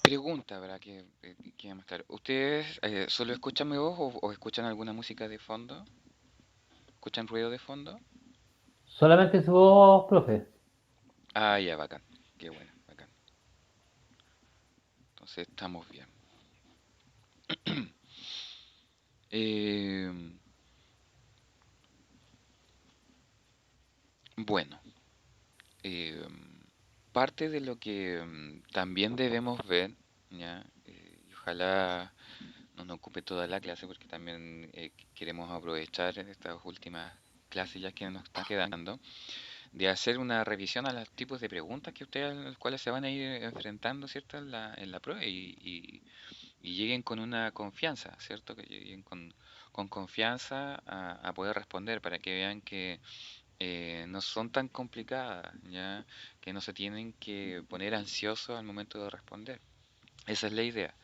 Pregunta para que quede más claro. ¿Ustedes solo escuchan mi voz o escuchan alguna música de fondo? ¿Escuchan ruido de fondo? Solamente su voz, profe. Ah, ya, bacán. Qué bueno, bacán. Entonces estamos bien. Eh, bueno, eh, parte de lo que también debemos ver, ¿ya? Y ojalá no nos ocupe toda la clase porque también queremos aprovechar estas últimas clases ya que nos están quedando, de hacer una revisión a los tipos de preguntas que ustedes, a los cuales se van a ir enfrentando, ¿cierto? En la prueba y lleguen con una confianza, ¿cierto? Que lleguen con confianza a poder responder para que vean que no son tan complicadas, ¿ya? Que no se tienen que poner ansiosos al momento de responder. Esa es la idea.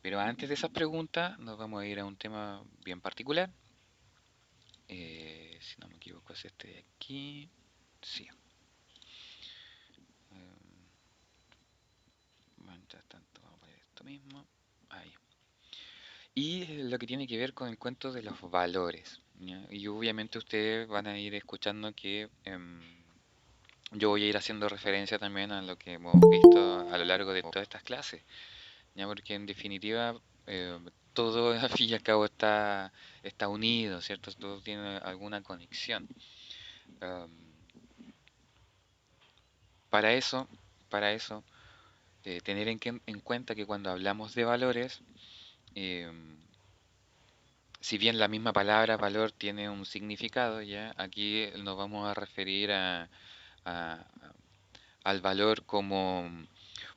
Pero antes de esas preguntas, nos vamos a ir a un tema bien particular. Si no me equivoco, es este de aquí. Sí. Mientras tanto, vamos a poner esto mismo. Ahí. Y lo que tiene que ver con el cuento de los valores, ¿ya? Y obviamente ustedes van a ir escuchando que yo voy a ir haciendo referencia también a lo que hemos visto a lo largo de todas estas clases, ¿ya? Porque en definitiva todo al fin y al cabo está unido, ¿cierto? Todo tiene alguna conexión. Am, para eso, para eso, tener en cuenta que cuando hablamos de valores, em, si bien la misma palabra valor tiene un significado, ya, aquí nos vamos a referir a- al valor como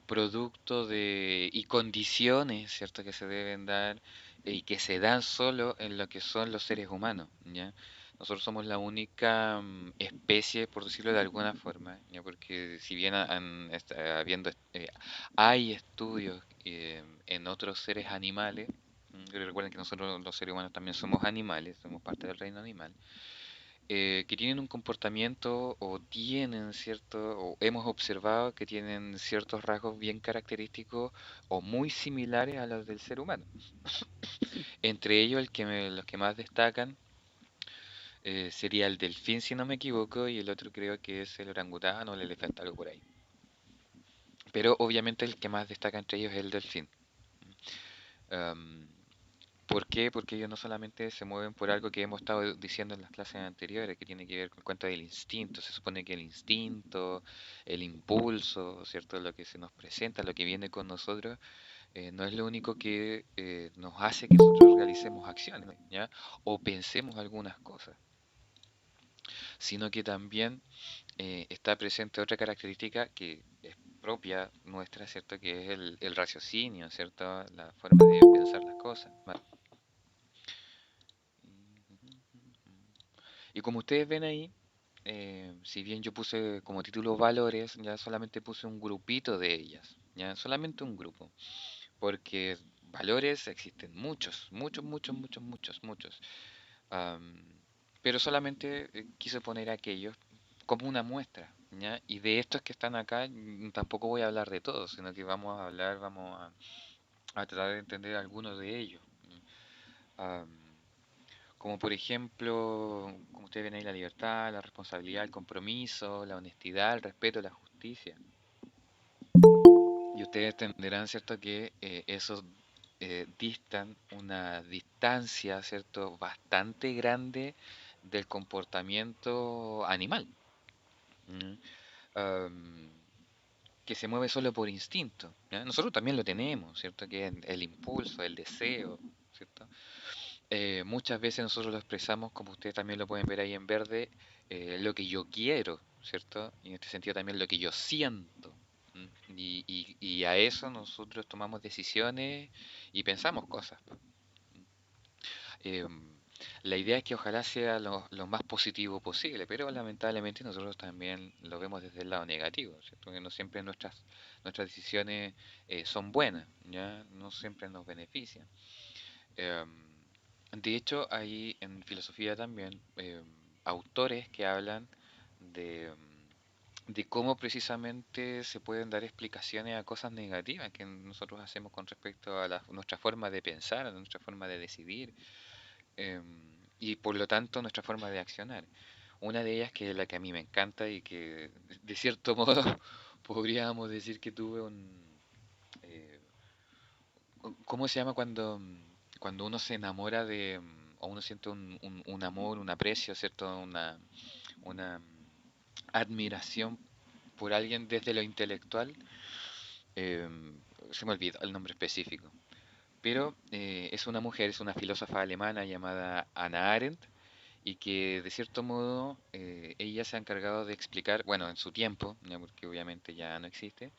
producto de y condiciones, ¿cierto? Que se deben dar y que se dan solo en lo que son los seres humanos, ¿ya? Nosotros somos la única especie, por decirlo de alguna forma, ¿ya? Porque si bien hay estudios en otros seres animales, pero recuerden que nosotros los seres humanos también somos animales, somos parte del reino animal, que tienen un comportamiento o tienen cierto, o hemos observado que tienen ciertos rasgos bien característicos o muy similares a los del ser humano. Entre ellos, los que más destacan sería el delfín, si no me equivoco, y el otro creo que es el orangután o el elefante, algo por ahí. Pero obviamente el que más destaca entre ellos es el delfín. Am, ¿Por qué? Porque ellos no solamente se mueven por algo que hemos estado diciendo en las clases anteriores, que tiene que ver con el cuento del instinto. Se supone que el instinto, el impulso, ¿cierto? Lo que se nos presenta, lo que viene con nosotros, no es lo único que nos hace que nosotros realicemos acciones, ¿ya? O pensemos algunas cosas, sino que también está presente otra característica que es propia nuestra, ¿cierto? Que es el raciocinio, ¿cierto? La forma de pensar las cosas. Y como ustedes ven ahí, si bien yo puse como título valores, ya solamente puse un grupito de ellas, ya solamente un grupo, porque valores existen muchos, muchos, muchos, muchos, muchos, muchos. Am, pero solamente quise poner aquellos como una muestra, ¿ya? Y de estos que están acá, tampoco voy a hablar de todos, sino que vamos a hablar, a tratar de entender algunos de ellos. Am, Como por ejemplo, como ustedes ven ahí, la libertad, la responsabilidad, el compromiso, la honestidad, el respeto, la justicia. Y ustedes entenderán, ¿cierto?, que esos distan una distancia, ¿cierto?, bastante grande del comportamiento animal, ¿m? Am, que se mueve solo por instinto, ¿ya? Nosotros también lo tenemos, ¿cierto?, que es el impulso, el deseo, ¿cierto? Muchas veces nosotros lo expresamos, como ustedes también lo pueden ver ahí en verde, lo que yo quiero, ¿cierto? Y en este sentido también lo que yo siento. ¿M? Y a eso nosotros tomamos decisiones y pensamos cosas. Em, la idea es que ojalá sea lo más positivo posible, pero lamentablemente nosotros también lo vemos desde el lado negativo, ¿cierto? Que no siempre nuestras decisiones son buenas, ¿ya? No siempre nos benefician. Em, de hecho, hay en filosofía también autores que hablan de de cómo precisamente se pueden dar explicaciones a cosas negativas que nosotros hacemos con respecto a nuestra forma de pensar, a nuestra forma de decidir, y por lo tanto nuestra forma de accionar. Una de ellas que es la que a mí me encanta y que de cierto modo podríamos decir que tuve eh, ¿cómo se llama cuando uno se enamora o uno siente un amor, un aprecio, ¿cierto? Una admiración por alguien desde lo intelectual? Se me olvidó el nombre específico, pero es una mujer, es una filósofa alemana llamada Hannah Arendt, y que de cierto modo ella se ha encargado de explicar, bueno, en su tiempo, ya porque obviamente ya no existe,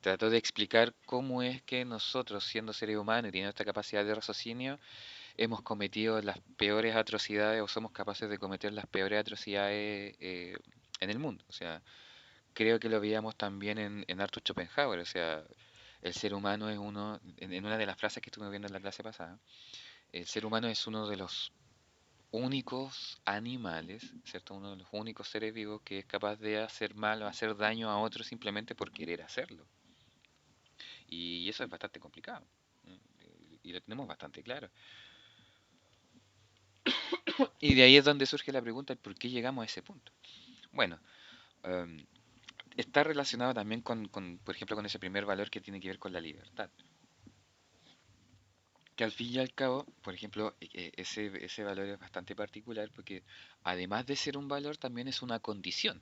trató de explicar cómo es que nosotros, siendo seres humanos y teniendo esta capacidad de raciocinio, hemos cometido las peores atrocidades o somos capaces de cometer las peores atrocidades en el mundo. O sea, creo que lo veíamos también en Arthur Schopenhauer. O sea, el ser humano es uno, en una de las frases que estuve viendo en la clase pasada, el ser humano es uno de los únicos animales, ¿cierto? Uno de los únicos seres vivos que es capaz de hacer mal o hacer daño a otros simplemente por querer hacerlo. Y eso es bastante complicado. Y lo tenemos bastante claro. Y de ahí es donde surge la pregunta, ¿por qué llegamos a ese punto? Bueno, em, está relacionado también por ejemplo, con ese primer valor que tiene que ver con la libertad. Que al fin y al cabo, por ejemplo, ese valor es bastante particular porque además de ser un valor, también es una condición.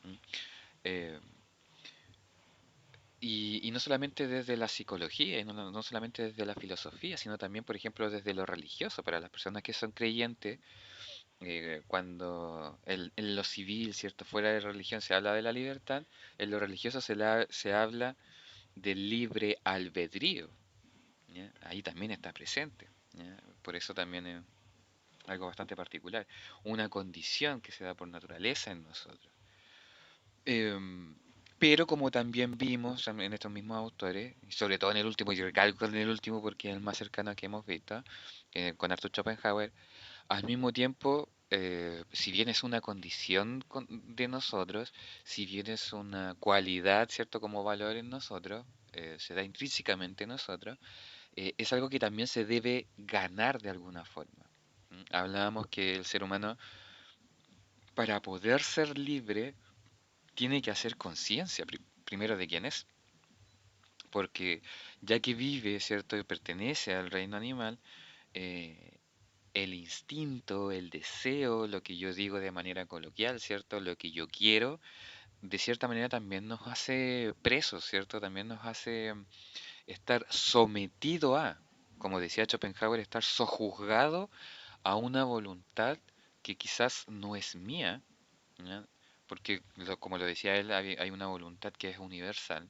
¿M? Eh, y no solamente desde la psicología, y no solamente desde la filosofía, sino también, por ejemplo, desde lo religioso. Para las personas que son creyentes, cuando en lo civil, ¿cierto? Fuera de religión se habla de la libertad, en lo religioso se habla del libre albedrío, ¿ya? Ahí también está presente, ¿ya? Por eso también es algo bastante particular, una condición que se da por naturaleza en nosotros. Em, pero como también vimos en estos mismos autores, y sobre todo en el último, y recalco en el último porque es el más cercano que hemos visto, con Arthur Schopenhauer, al mismo tiempo, si bien es una condición de nosotros, si bien es una cualidad, ¿cierto?, como valor en nosotros, se da intrínsecamente en nosotros, es algo que también se debe ganar de alguna forma. Hablábamos que el ser humano, para poder ser libre, tiene que hacer conciencia primero de quién es, porque ya que vive, ¿cierto?, y pertenece al reino animal, eh, el instinto, el deseo, lo que yo digo de manera coloquial, ¿cierto? Lo que yo quiero, de cierta manera también nos hace presos, ¿cierto? También nos hace estar sometido a, como decía Schopenhauer, estar sojuzgado a una voluntad que quizás no es mía, ¿ya? Porque, como lo decía él, hay una voluntad que es universal,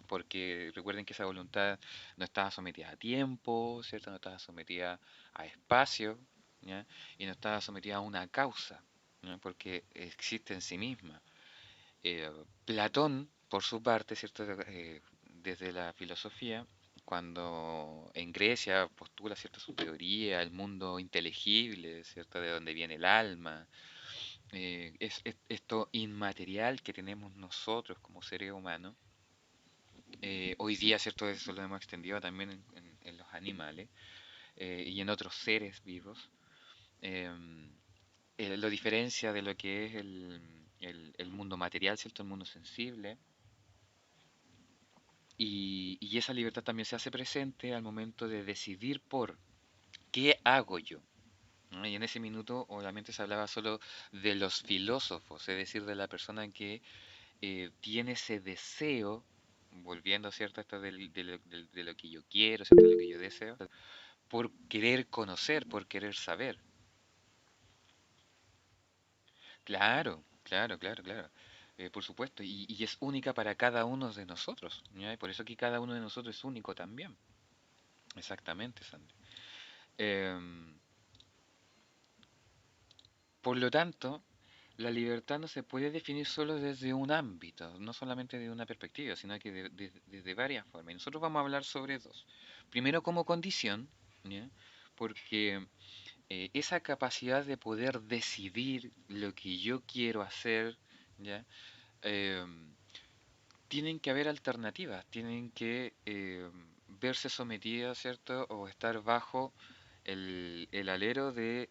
porque recuerden que esa voluntad no estaba sometida a tiempo, ¿cierto? No estaba sometida a espacio, ¿ya? Y no estaba sometida a una causa, ¿ya? Porque existe en sí misma. Platón, por su parte, ¿cierto? Desde la filosofía, cuando en Grecia postula, ¿cierto?, su teoría, el mundo inteligible, ¿cierto?, de donde viene el alma, es esto inmaterial que tenemos nosotros como seres humanos. Hoy día, ¿cierto? Eso lo hemos extendido también en los animales y en otros seres vivos. Em, lo diferencia de lo que es el mundo material, ¿cierto? El mundo sensible. Y esa libertad también se hace presente al momento de decidir por qué hago yo, ¿no? Y en ese minuto obviamente se hablaba solo de los filósofos, es decir, de la persona que tiene ese deseo, volviendo, ¿cierto?, a esto de lo que yo quiero, ¿cierto?, de lo que yo deseo, por querer conocer, por querer saber. Claro, claro, claro, claro. Por supuesto, y es única para cada uno de nosotros, ¿ya? Y por eso que cada uno de nosotros es único también. Exactamente, Sandra. Em, por lo tanto, la libertad no se puede definir solo desde un ámbito, no solamente de una perspectiva, sino que desde varias formas. Y nosotros vamos a hablar sobre dos. Primero como condición, ¿ya? Porque esa capacidad de poder decidir lo que yo quiero hacer, ¿ya? Em, Tienen que haber alternativas, tienen que verse sometidas, ¿cierto? O estar bajo el alero de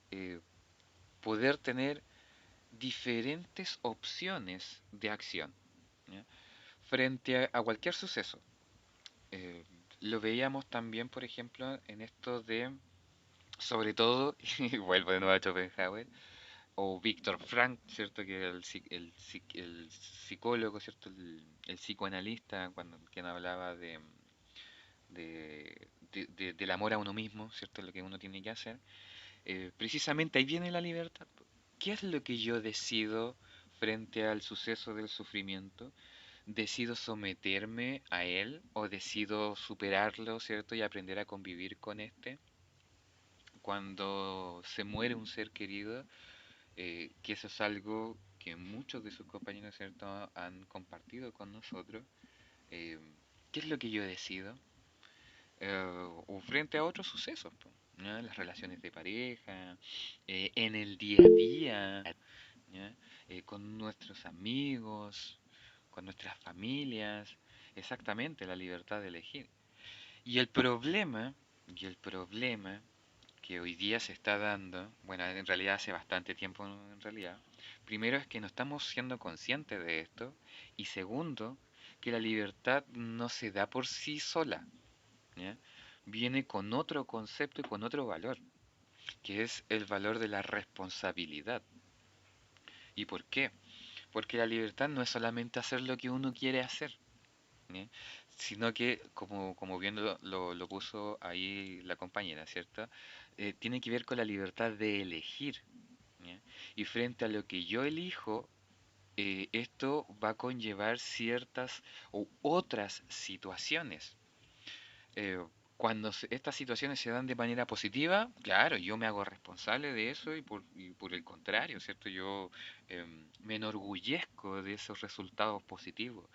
poder tener diferentes opciones de acción, ¿ya? Frente a cualquier suceso. Eh, lo veíamos también, por ejemplo, en esto de, sobre todo, y vuelvo de nuevo a Schopenhauer, o Víctor Frank, ¿cierto? Que era el psicólogo, ¿cierto? El psicoanalista, cuando, quien hablaba del amor a uno mismo, ¿cierto? Lo que uno tiene que hacer. Precisamente ahí viene la libertad. ¿Qué es lo que yo decido frente al suceso del sufrimiento? ¿Decido someterme a él o decido superarlo, ¿cierto? Y aprender a convivir con este? Cuando se muere un ser querido, que eso es algo que muchos de sus compañeros, ¿cierto?, han compartido con nosotros. eh, ¿Qué es lo que yo decido? O frente a otros sucesos, po, ¿ya? Las relaciones de pareja, en el día a día, ¿ya? Con nuestros amigos, con nuestras familias, exactamente la libertad de elegir. Y el problema que hoy día se está dando, bueno, en realidad hace bastante tiempo en realidad, primero es que no estamos siendo conscientes de esto y segundo, que la libertad no se da por sí sola, ¿ya? Viene con otro concepto y con otro valor, que es el valor de la responsabilidad. ¿Y por qué? Porque la libertad no es solamente hacer lo que uno quiere hacer, ¿ya? Sino que, como bien lo puso ahí la compañera, ¿cierto? Tiene que ver con la libertad de elegir, ¿ya? Y frente a lo que yo elijo, esto va a conllevar ciertas u otras situaciones. Eh, cuando estas situaciones se dan de manera positiva, claro, yo me hago responsable de eso y por el contrario, ¿cierto? Yo me enorgullezco de esos resultados positivos.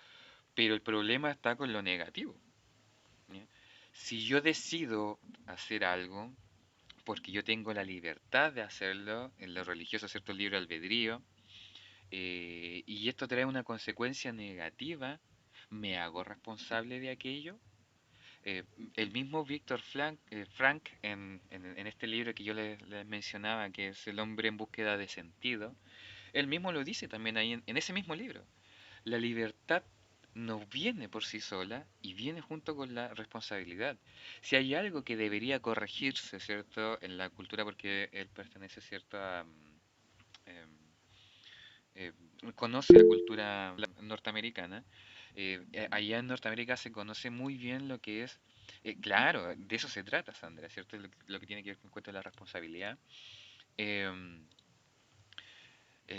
Pero el problema está con lo negativo, ¿ya? Si yo decido hacer algo, porque yo tengo la libertad de hacerlo, en lo religioso, ¿cierto? El libre albedrío, y esto trae una consecuencia negativa, ¿me hago responsable de aquello? Eh, el mismo Víctor Frank en este libro que yo les mencionaba, que es El hombre en búsqueda de sentido, él mismo lo dice también ahí en ese mismo libro. La libertad no viene por sí sola y viene junto con la responsabilidad. Si hay algo que debería corregirse, ¿cierto? En la cultura, porque él pertenece, ¿cierto? Em, eh, Conoce la cultura norteamericana. Allá en Norteamérica se conoce muy bien lo que es, claro, de eso se trata, Sandra, ¿cierto? Lo que tiene que ver con cuenta de la responsabilidad. Em,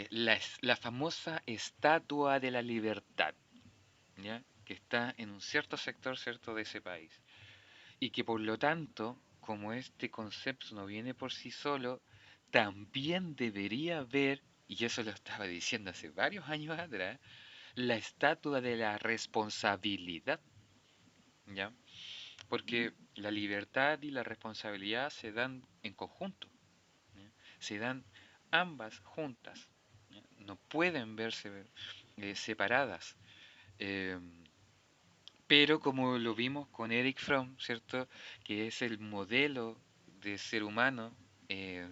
la famosa estatua de la libertad, ¿ya? Que está en un cierto sector, ¿cierto?, de ese país. Y que por lo tanto, como este concepto no viene por sí solo, también debería haber, y eso lo estaba diciendo hace varios años atrás, la estatua de la responsabilidad, ¿ya? Porque la libertad y la responsabilidad se dan en conjunto, ¿ya? Se dan ambas juntas, ¿ya? No pueden verse separadas. Em, Pero como lo vimos con Eric Fromm, ¿cierto? Que es el modelo de ser humano,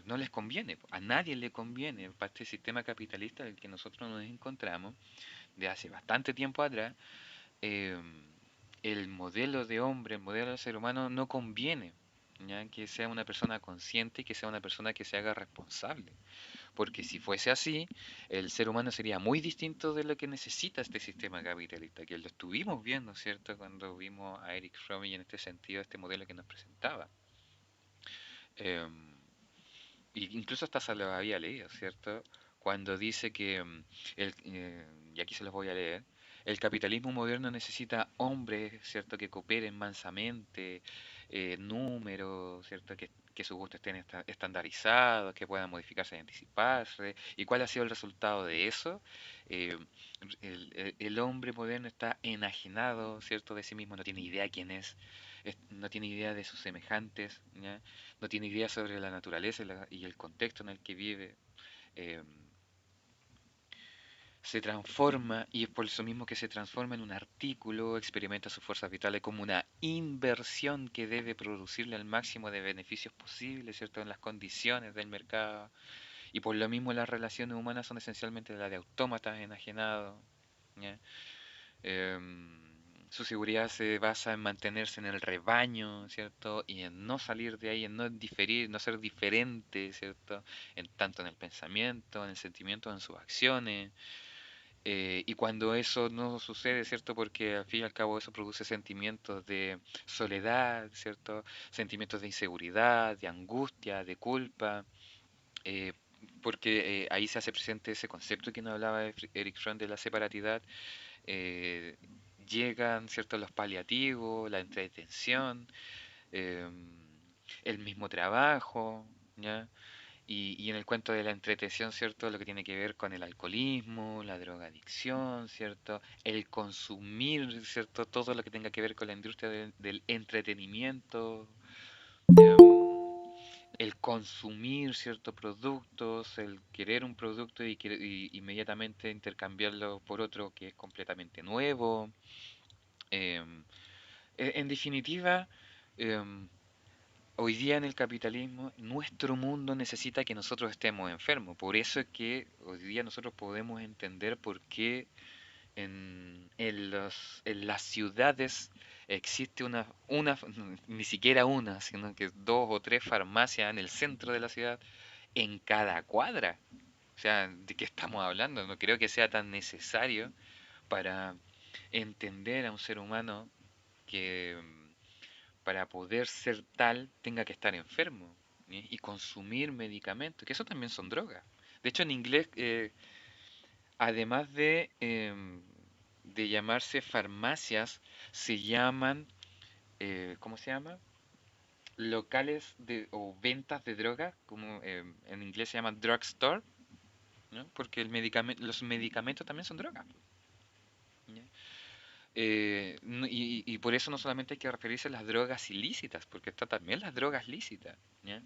no les conviene, a nadie le conviene, para este sistema capitalista en el que nosotros nos encontramos, de hace bastante tiempo atrás, eh, el modelo de hombre, el modelo de ser humano no conviene, ¿ya? Que sea una persona consciente y que sea una persona que se haga responsable. Porque si fuese así, el ser humano sería muy distinto de lo que necesita este sistema capitalista, que lo estuvimos viendo, ¿cierto? Cuando vimos a Eric Fromm y en este sentido este modelo que nos presentaba. Em, Incluso hasta se lo había leído, ¿cierto? Cuando dice que, y aquí se los voy a leer, el capitalismo moderno necesita hombres, ¿cierto?, que cooperen mansamente, números, ¿cierto?, que sus gustos estén estandarizados, que puedan modificarse y anticiparse. ¿Y cuál ha sido el resultado de eso? Eh, el hombre moderno está enajenado, ¿cierto?, de sí mismo, no tiene idea quién no tiene idea de sus semejantes, ¿ya? No tiene idea sobre la naturaleza y el contexto en el que vive. eh, se transforma y es por eso mismo que se transforma en un artículo, experimenta sus fuerzas vitales como una inversión que debe producirle el máximo de beneficios posibles, ¿cierto? En las condiciones del mercado. Y por lo mismo las relaciones humanas son esencialmente las de autómatas enajenados, ¿ya? Su seguridad se basa en mantenerse en el rebaño, ¿cierto? Y en no salir de ahí, en no diferir, no ser diferente, ¿cierto? En tanto en el pensamiento, en el sentimiento, en sus acciones. Y cuando eso no sucede, ¿cierto? Porque al fin y al cabo eso produce sentimientos de soledad, ¿cierto? Sentimientos de inseguridad, de angustia, de culpa, eh, porque ahí se hace presente ese concepto que nos hablaba Eric Fromm de la separatidad. eh, Llegan, ¿cierto? Los paliativos, la entretención, el mismo trabajo, ¿ya? Y en el cuento de la entretención, ¿cierto? Lo que tiene que ver con el alcoholismo, la drogadicción, ¿cierto? El consumir, ¿cierto? Todo lo que tenga que ver con la industria del entretenimiento, el consumir ciertos productos, el querer un producto y inmediatamente intercambiarlo por otro que es completamente nuevo. em, en definitiva, em, hoy día en el capitalismo, nuestro mundo necesita que nosotros estemos enfermos. Por eso es que hoy día nosotros podemos entender por qué en las ciudades existe ni siquiera una, sino que dos o tres farmacias en el centro de la ciudad, en cada cuadra. O sea, ¿de qué estamos hablando? No creo que sea tan necesario para entender a un ser humano que para poder ser tal tenga que estar enfermo, ¿sí? Y consumir medicamentos, que eso también son drogas. De hecho, en inglés, además de llamarse farmacias, se llaman, ¿cómo se llama? Locales o ventas de drogas, como en inglés se llaman drugstore, ¿no? Porque los medicamentos también son drogas. ¿Ya? Y por eso no solamente hay que referirse a las drogas ilícitas, porque está también las drogas lícitas, ¿ya?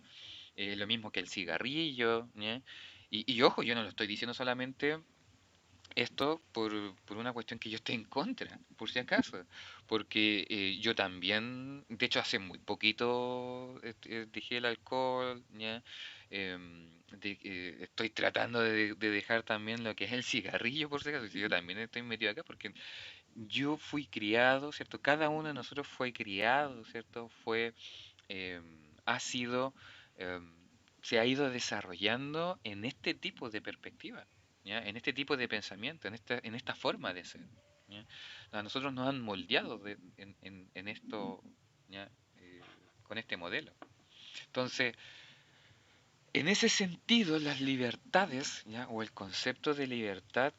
Lo mismo que el cigarrillo, ¿ya? Y ojo, yo no lo estoy diciendo solamente esto por una cuestión que yo esté en contra, por si acaso, porque yo también, de hecho hace muy poquito dejé el alcohol, ¿ya? Estoy tratando de dejar también lo que es el cigarrillo, por si acaso, si yo también estoy metido acá, porque yo fui criado, ¿cierto? Cada uno de nosotros fue criado, ¿cierto? Ha sido, em, se ha ido desarrollando en este tipo de perspectiva, ¿ya? En este tipo de pensamiento, en esta forma de ser, ¿ya? A nosotros nos han moldeado en esto, ¿ya? Eh, con este modelo. Entonces, en ese sentido, las libertades, ¿ya? O el concepto de libertad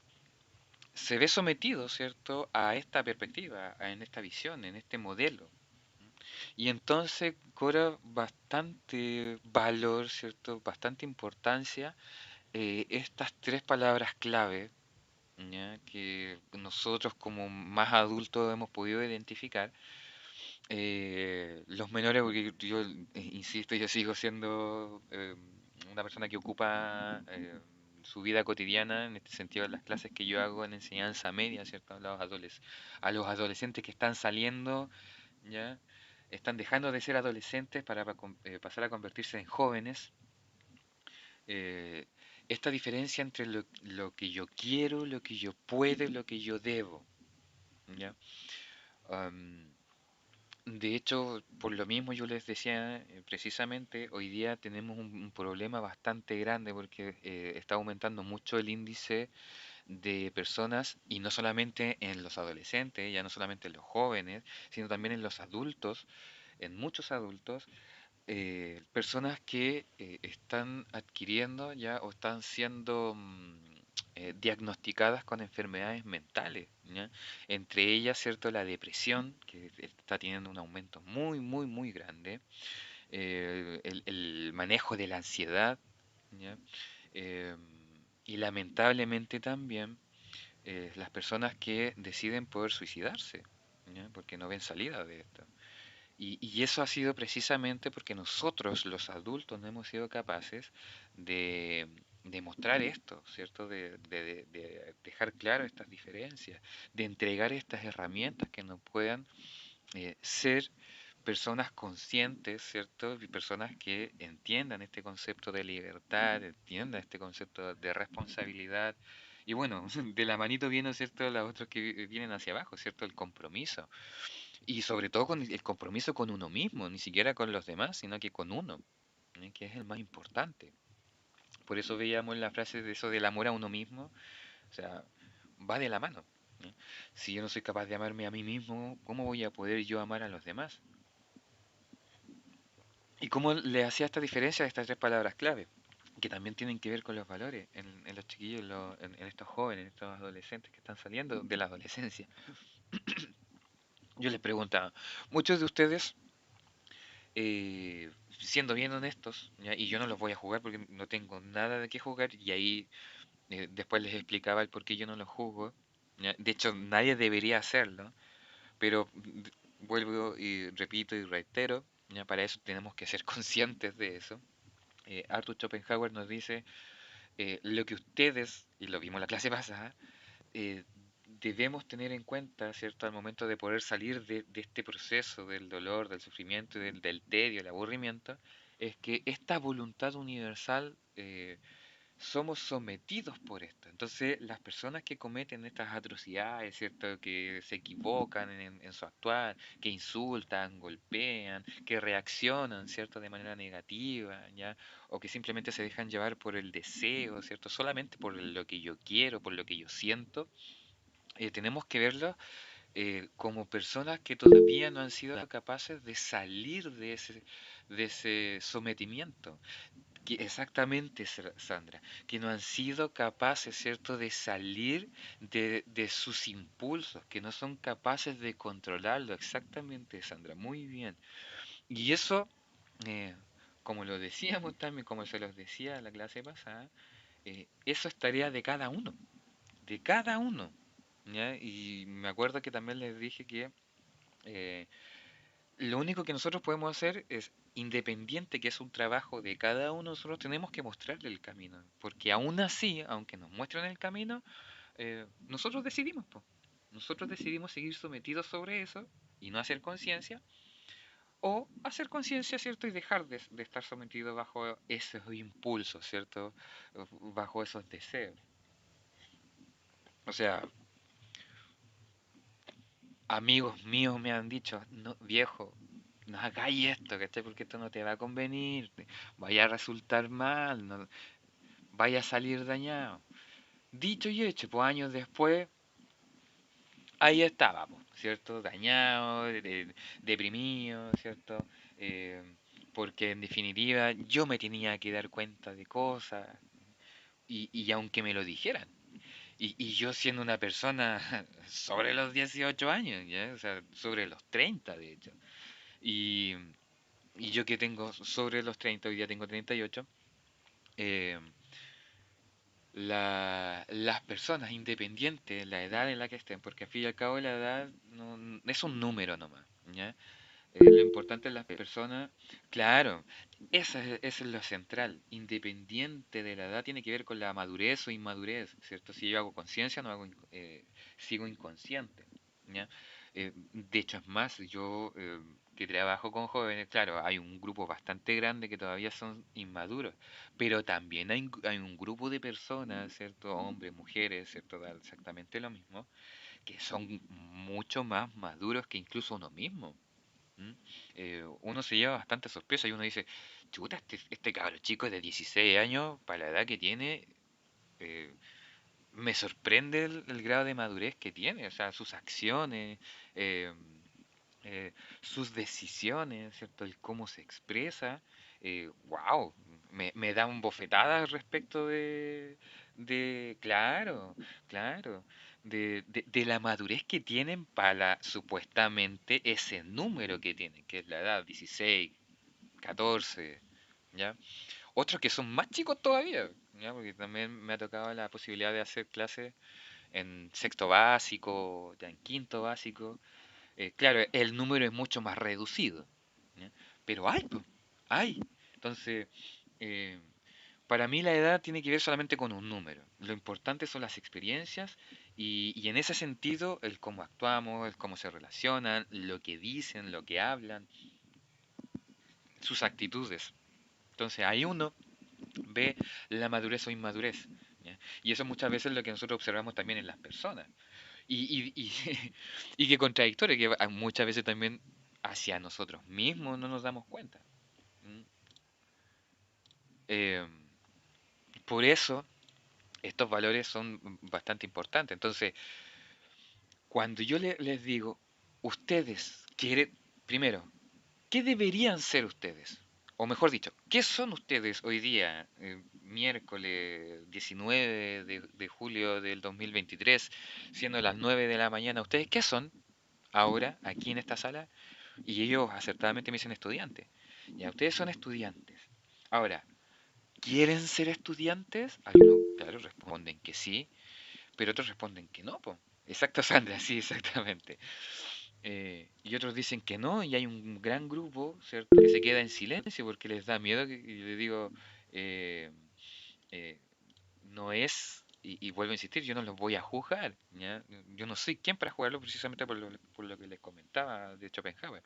se ve sometido, ¿cierto?, a esta perspectiva, en esta visión, en este modelo. Y entonces cobra bastante valor, ¿cierto? Bastante importancia estas tres palabras clave, ¿ya? Que nosotros como más adultos hemos podido identificar. Los menores, porque yo insisto, yo sigo siendo una persona que ocupa su vida cotidiana, en este sentido, en las clases que yo hago en enseñanza media, ¿cierto? A los adolescentes que están saliendo, ¿ya? Están dejando de ser adolescentes para pasar a convertirse en jóvenes. Eh, esta diferencia entre lo que yo quiero, lo que yo puedo y lo que yo debo, ¿ya? Am, de hecho, por lo mismo yo les decía, precisamente hoy día tenemos un problema bastante grande porque está aumentando mucho el índice de personas, y no solamente en los adolescentes, ya no solamente en los jóvenes, sino también en los adultos, en muchos adultos, personas que están adquiriendo ya o están siendo diagnosticadas con enfermedades mentales, ¿ya? Entre ellas, ¿cierto? La depresión, que está teniendo un aumento muy, muy, muy grande, el manejo de la ansiedad, ¿ya? Eh, y lamentablemente también las personas que deciden poder suicidarse, ¿ya? Porque no ven salida de esto. Y eso ha sido precisamente porque nosotros, los adultos, no hemos sido capaces de, de mostrar esto, ¿cierto? De dejar claro estas diferencias, de entregar estas herramientas que nos puedan ser personas conscientes, ¿cierto? Y personas que entiendan este concepto de libertad, entiendan este concepto de responsabilidad. Y bueno, de la manito viene, ¿cierto? Los otros que vienen hacia abajo, ¿cierto? El compromiso. Y sobre todo con el compromiso con uno mismo, ni siquiera con los demás, sino que con uno, que es el más importante. Por eso veíamos la frase de eso del amor a uno mismo, o sea, va de la mano. ¿No? Si yo no soy capaz de amarme a mí mismo, ¿cómo voy a poder yo amar a los demás? ¿Y cómo le hacía esta diferencia a estas tres palabras clave? Que también tienen que ver con los valores en los chiquillos, en estos jóvenes, en estos adolescentes que están saliendo de la adolescencia. Yo les preguntaba, muchos de ustedes, siendo bien honestos, ¿ya? Y yo no los voy a jugar porque no tengo nada de qué jugar, y ahí después les explicaba el por qué yo no los juzgo, ¿ya? De hecho, nadie debería hacerlo, pero vuelvo y repito y reitero, ¿ya? Para eso tenemos que ser conscientes de eso. Arthur Schopenhauer nos dice, lo que ustedes, y lo vimos en la clase pasada, eh, debemos tener en cuenta, ¿cierto?, al momento de poder salir de este proceso del dolor, del sufrimiento, del tedio, el aburrimiento, es que esta voluntad universal somos sometidos por esto. Entonces, las personas que cometen estas atrocidades, ¿cierto? Que se equivocan en su actuar, que insultan, golpean, que reaccionan, ¿cierto? De manera negativa, ¿ya? O que simplemente se dejan llevar por el deseo, ¿cierto? Solamente por lo que yo quiero, por lo que yo siento. Tenemos que verlo como personas que todavía no han sido capaces de salir de ese sometimiento, exactamente, Sandra, que no han sido capaces, ¿cierto?, de salir de sus impulsos, que no son capaces de controlarlo, exactamente, Sandra, muy bien. Y eso, eh, como lo decíamos también, como se los decía en la clase pasada, eso es tarea de cada uno, ¿ya? Y me acuerdo que también les dije que eh, lo único que nosotros podemos hacer es, independiente que es un trabajo de cada uno, nosotros tenemos que mostrarle el camino. Porque aún así, aunque nos muestren el camino, nosotros decidimos, po. Nosotros decidimos seguir sometidos sobre eso y no hacer conciencia, o hacer conciencia, ¿cierto? Y dejar de estar sometido bajo esos impulsos, ¿cierto? Bajo esos deseos. O sea, amigos míos me han dicho, no, viejo, no hagáis esto, ¿cachai? Porque esto no te va a convenir, vaya a resultar mal, vaya a salir dañado. Dicho y hecho, pues años después, ahí estaba, pues, ¿cierto? Dañado, deprimido, ¿cierto? Eh, porque en definitiva yo me tenía que dar cuenta de cosas, y aunque me lo dijeran, y yo siendo una persona sobre los 18 años, ¿ya? O sea, sobre los 30 de hecho. Y, y yo que tengo sobre los 30, hoy día tengo 38, eh, las personas independientes, la edad en la que estén, porque al fin y al cabo la edad es un número nomás, ¿ya? Lo importante es las personas, claro, eso es lo central, independiente de la edad, tiene que ver con la madurez o inmadurez, ¿cierto? Si yo hago conciencia, no hago, sigo inconsciente, ¿ya? De hecho, es más, yo que trabajo con jóvenes, claro, hay un grupo bastante grande que todavía son inmaduros, pero también hay un grupo de personas, ¿cierto? Hombres, mujeres, ¿cierto? Da exactamente lo mismo, que son mucho más maduros que incluso uno mismo. ¿Mm? Uno se lleva bastante sorpresa y uno dice, chuta, este cabro chico de 16 años, para la edad que tiene, eh, me sorprende el grado de madurez que tiene, o sea, sus acciones, eh, eh, sus decisiones, ¿cierto? El cómo se expresa, wow, me da un bofetada respecto claro, claro, de la madurez que tienen para supuestamente ese número que tienen, que es la edad 16, 14, ¿ya? Otros que son más chicos todavía, ¿ya? Porque también me ha tocado la posibilidad de hacer clases en sexto básico, ya en quinto básico, claro, el número es mucho más reducido, ¿ya? Pero hay, po, hay. Entonces, eh, Para mí la edad tiene que ver solamente con un número. Lo importante son las experiencias y en ese sentido el cómo actuamos, el cómo se relacionan, lo que dicen, lo que hablan, sus actitudes. Entonces ahí uno ve la madurez o inmadurez. ¿Ya? Y eso muchas veces es lo que nosotros observamos también en las personas. Y y que contradictorio, que muchas veces también hacia nosotros mismos no nos damos cuenta. ¿Mm? Eh, por eso estos valores son bastante importantes. Entonces, cuando yo les digo, ustedes quieren, primero, ¿qué deberían ser ustedes? O mejor dicho, ¿qué son ustedes hoy día, miércoles 19 de julio del 2023, siendo las 9 de la mañana? ¿Ustedes qué son ahora, aquí en esta sala? Y ellos acertadamente me dicen estudiantes. Ya, ustedes son estudiantes. Ahora, ¿quieren ser estudiantes? Algunos, claro, responden que sí, pero otros responden que no, po. Exacto, Sandra, sí, exactamente. Y otros dicen que no, y hay un gran grupo, ¿cierto?, que se queda en silencio porque les da miedo, y le digo, eh, eh, no es, y vuelvo a insistir, yo no los voy a juzgar, ¿ya? Yo no soy quien para jugarlo precisamente por lo que les comentaba de Schopenhauer.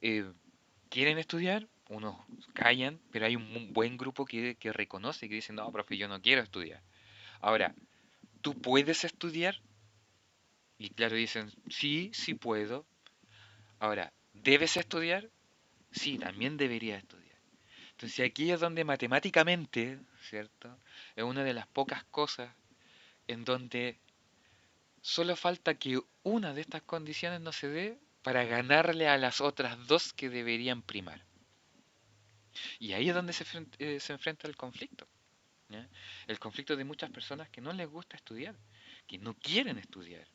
Eh, ¿Quieren estudiar? Unos callan, pero hay un buen grupo que reconoce, que dice, no, profe, yo no quiero estudiar. Ahora, ¿tú puedes estudiar? Y claro, dicen, sí, sí puedo. Ahora, ¿debes estudiar? Sí, también debería estudiar. Entonces aquí es donde matemáticamente, ¿cierto? Es una de las pocas cosas en donde solo falta que una de estas condiciones no se dé para ganarle a las otras dos que deberían primar. Y ahí es donde se enfrenta el conflicto. ¿Ya? El conflicto de muchas personas que no les gusta estudiar, que no quieren estudiar,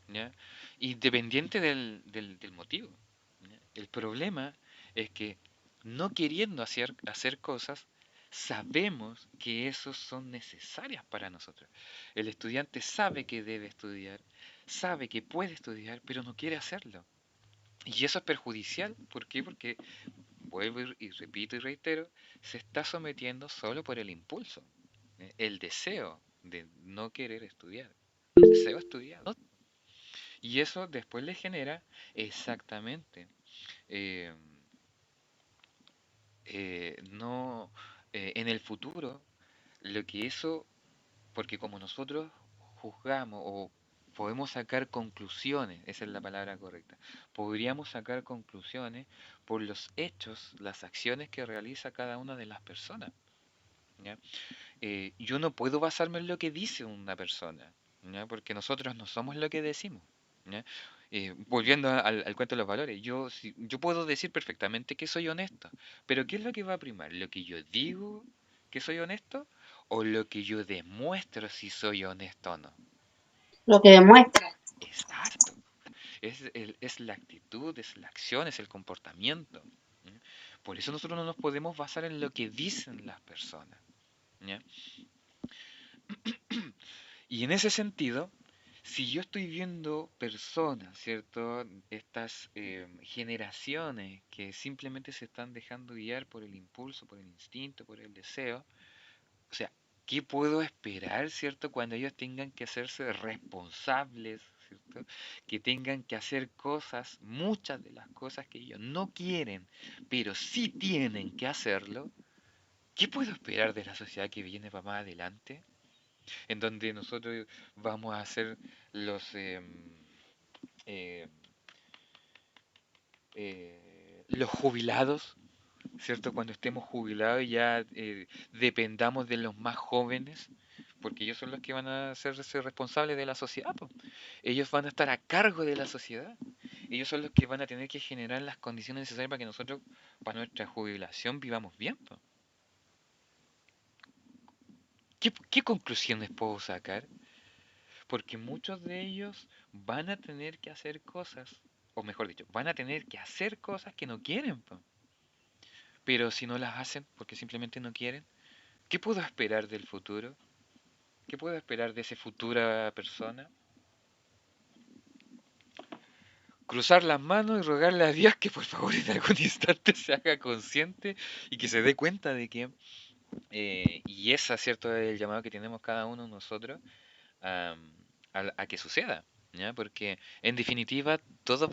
¿ya? Independiente del motivo. ¿Ya? El problema es que no queriendo hacer cosas, sabemos que esos son necesarias para nosotros. El estudiante sabe que debe estudiar, sabe que puede estudiar, pero no quiere hacerlo. Y eso es perjudicial. ¿Por qué? Porque, vuelvo y repito y reitero, se está sometiendo solo por el impulso, el deseo de no querer estudiar. Un deseo estudiar. Y eso después le genera exactamente, eh, no, en el futuro, lo que eso, porque como nosotros juzgamos o podemos sacar conclusiones, esa es la palabra correcta, podríamos sacar conclusiones por los hechos, las acciones que realiza cada una de las personas. ¿Ya? Yo no puedo basarme en lo que dice una persona, ¿ya? Porque nosotros no somos lo que decimos. ¿Ya? Volviendo al cuento de los valores, yo puedo decir perfectamente que soy honesto, pero ¿qué es lo que va a primar? ¿Lo que yo digo que soy honesto o lo que yo demuestro si soy honesto o no? Lo que demuestra. Exacto. Es la actitud, es la acción, es el comportamiento. ¿Ya? Por eso nosotros no nos podemos basar en lo que dicen las personas. ¿Ya? Y en ese sentido, si yo estoy viendo personas, ¿cierto? Estas generaciones que simplemente se están dejando guiar por el impulso, por el instinto, por el deseo, o sea, ¿qué puedo esperar, ¿cierto? Cuando ellos tengan que hacerse responsables, ¿cierto? Que tengan que hacer cosas, muchas de las cosas que ellos no quieren, pero sí tienen que hacerlo. ¿Qué puedo esperar de la sociedad que viene para más adelante? En donde nosotros vamos a ser los eh, los jubilados, ¿cierto? Cuando estemos jubilados ya dependamos de los más jóvenes, porque ellos son los que van a hacerse responsables de la sociedad, po. Ellos van a estar a cargo de la sociedad. Ellos son los que van a tener que generar las condiciones necesarias para que nosotros, para nuestra jubilación, vivamos bien, po. ¿Qué conclusiones puedo sacar? Porque muchos de ellos van a tener que hacer cosas, o mejor dicho, van a tener que hacer cosas que no quieren, po. Pero si no las hacen porque simplemente no quieren, ¿qué puedo esperar del futuro? ¿Qué puedo esperar de esa futura persona? Cruzar las manos y rogarle a Dios que por favor en algún instante se haga consciente y que se dé cuenta de que Y ese, ¿cierto?, es el llamado que tenemos cada uno de nosotros a, a que suceda, ¿ya? Porque en definitiva todos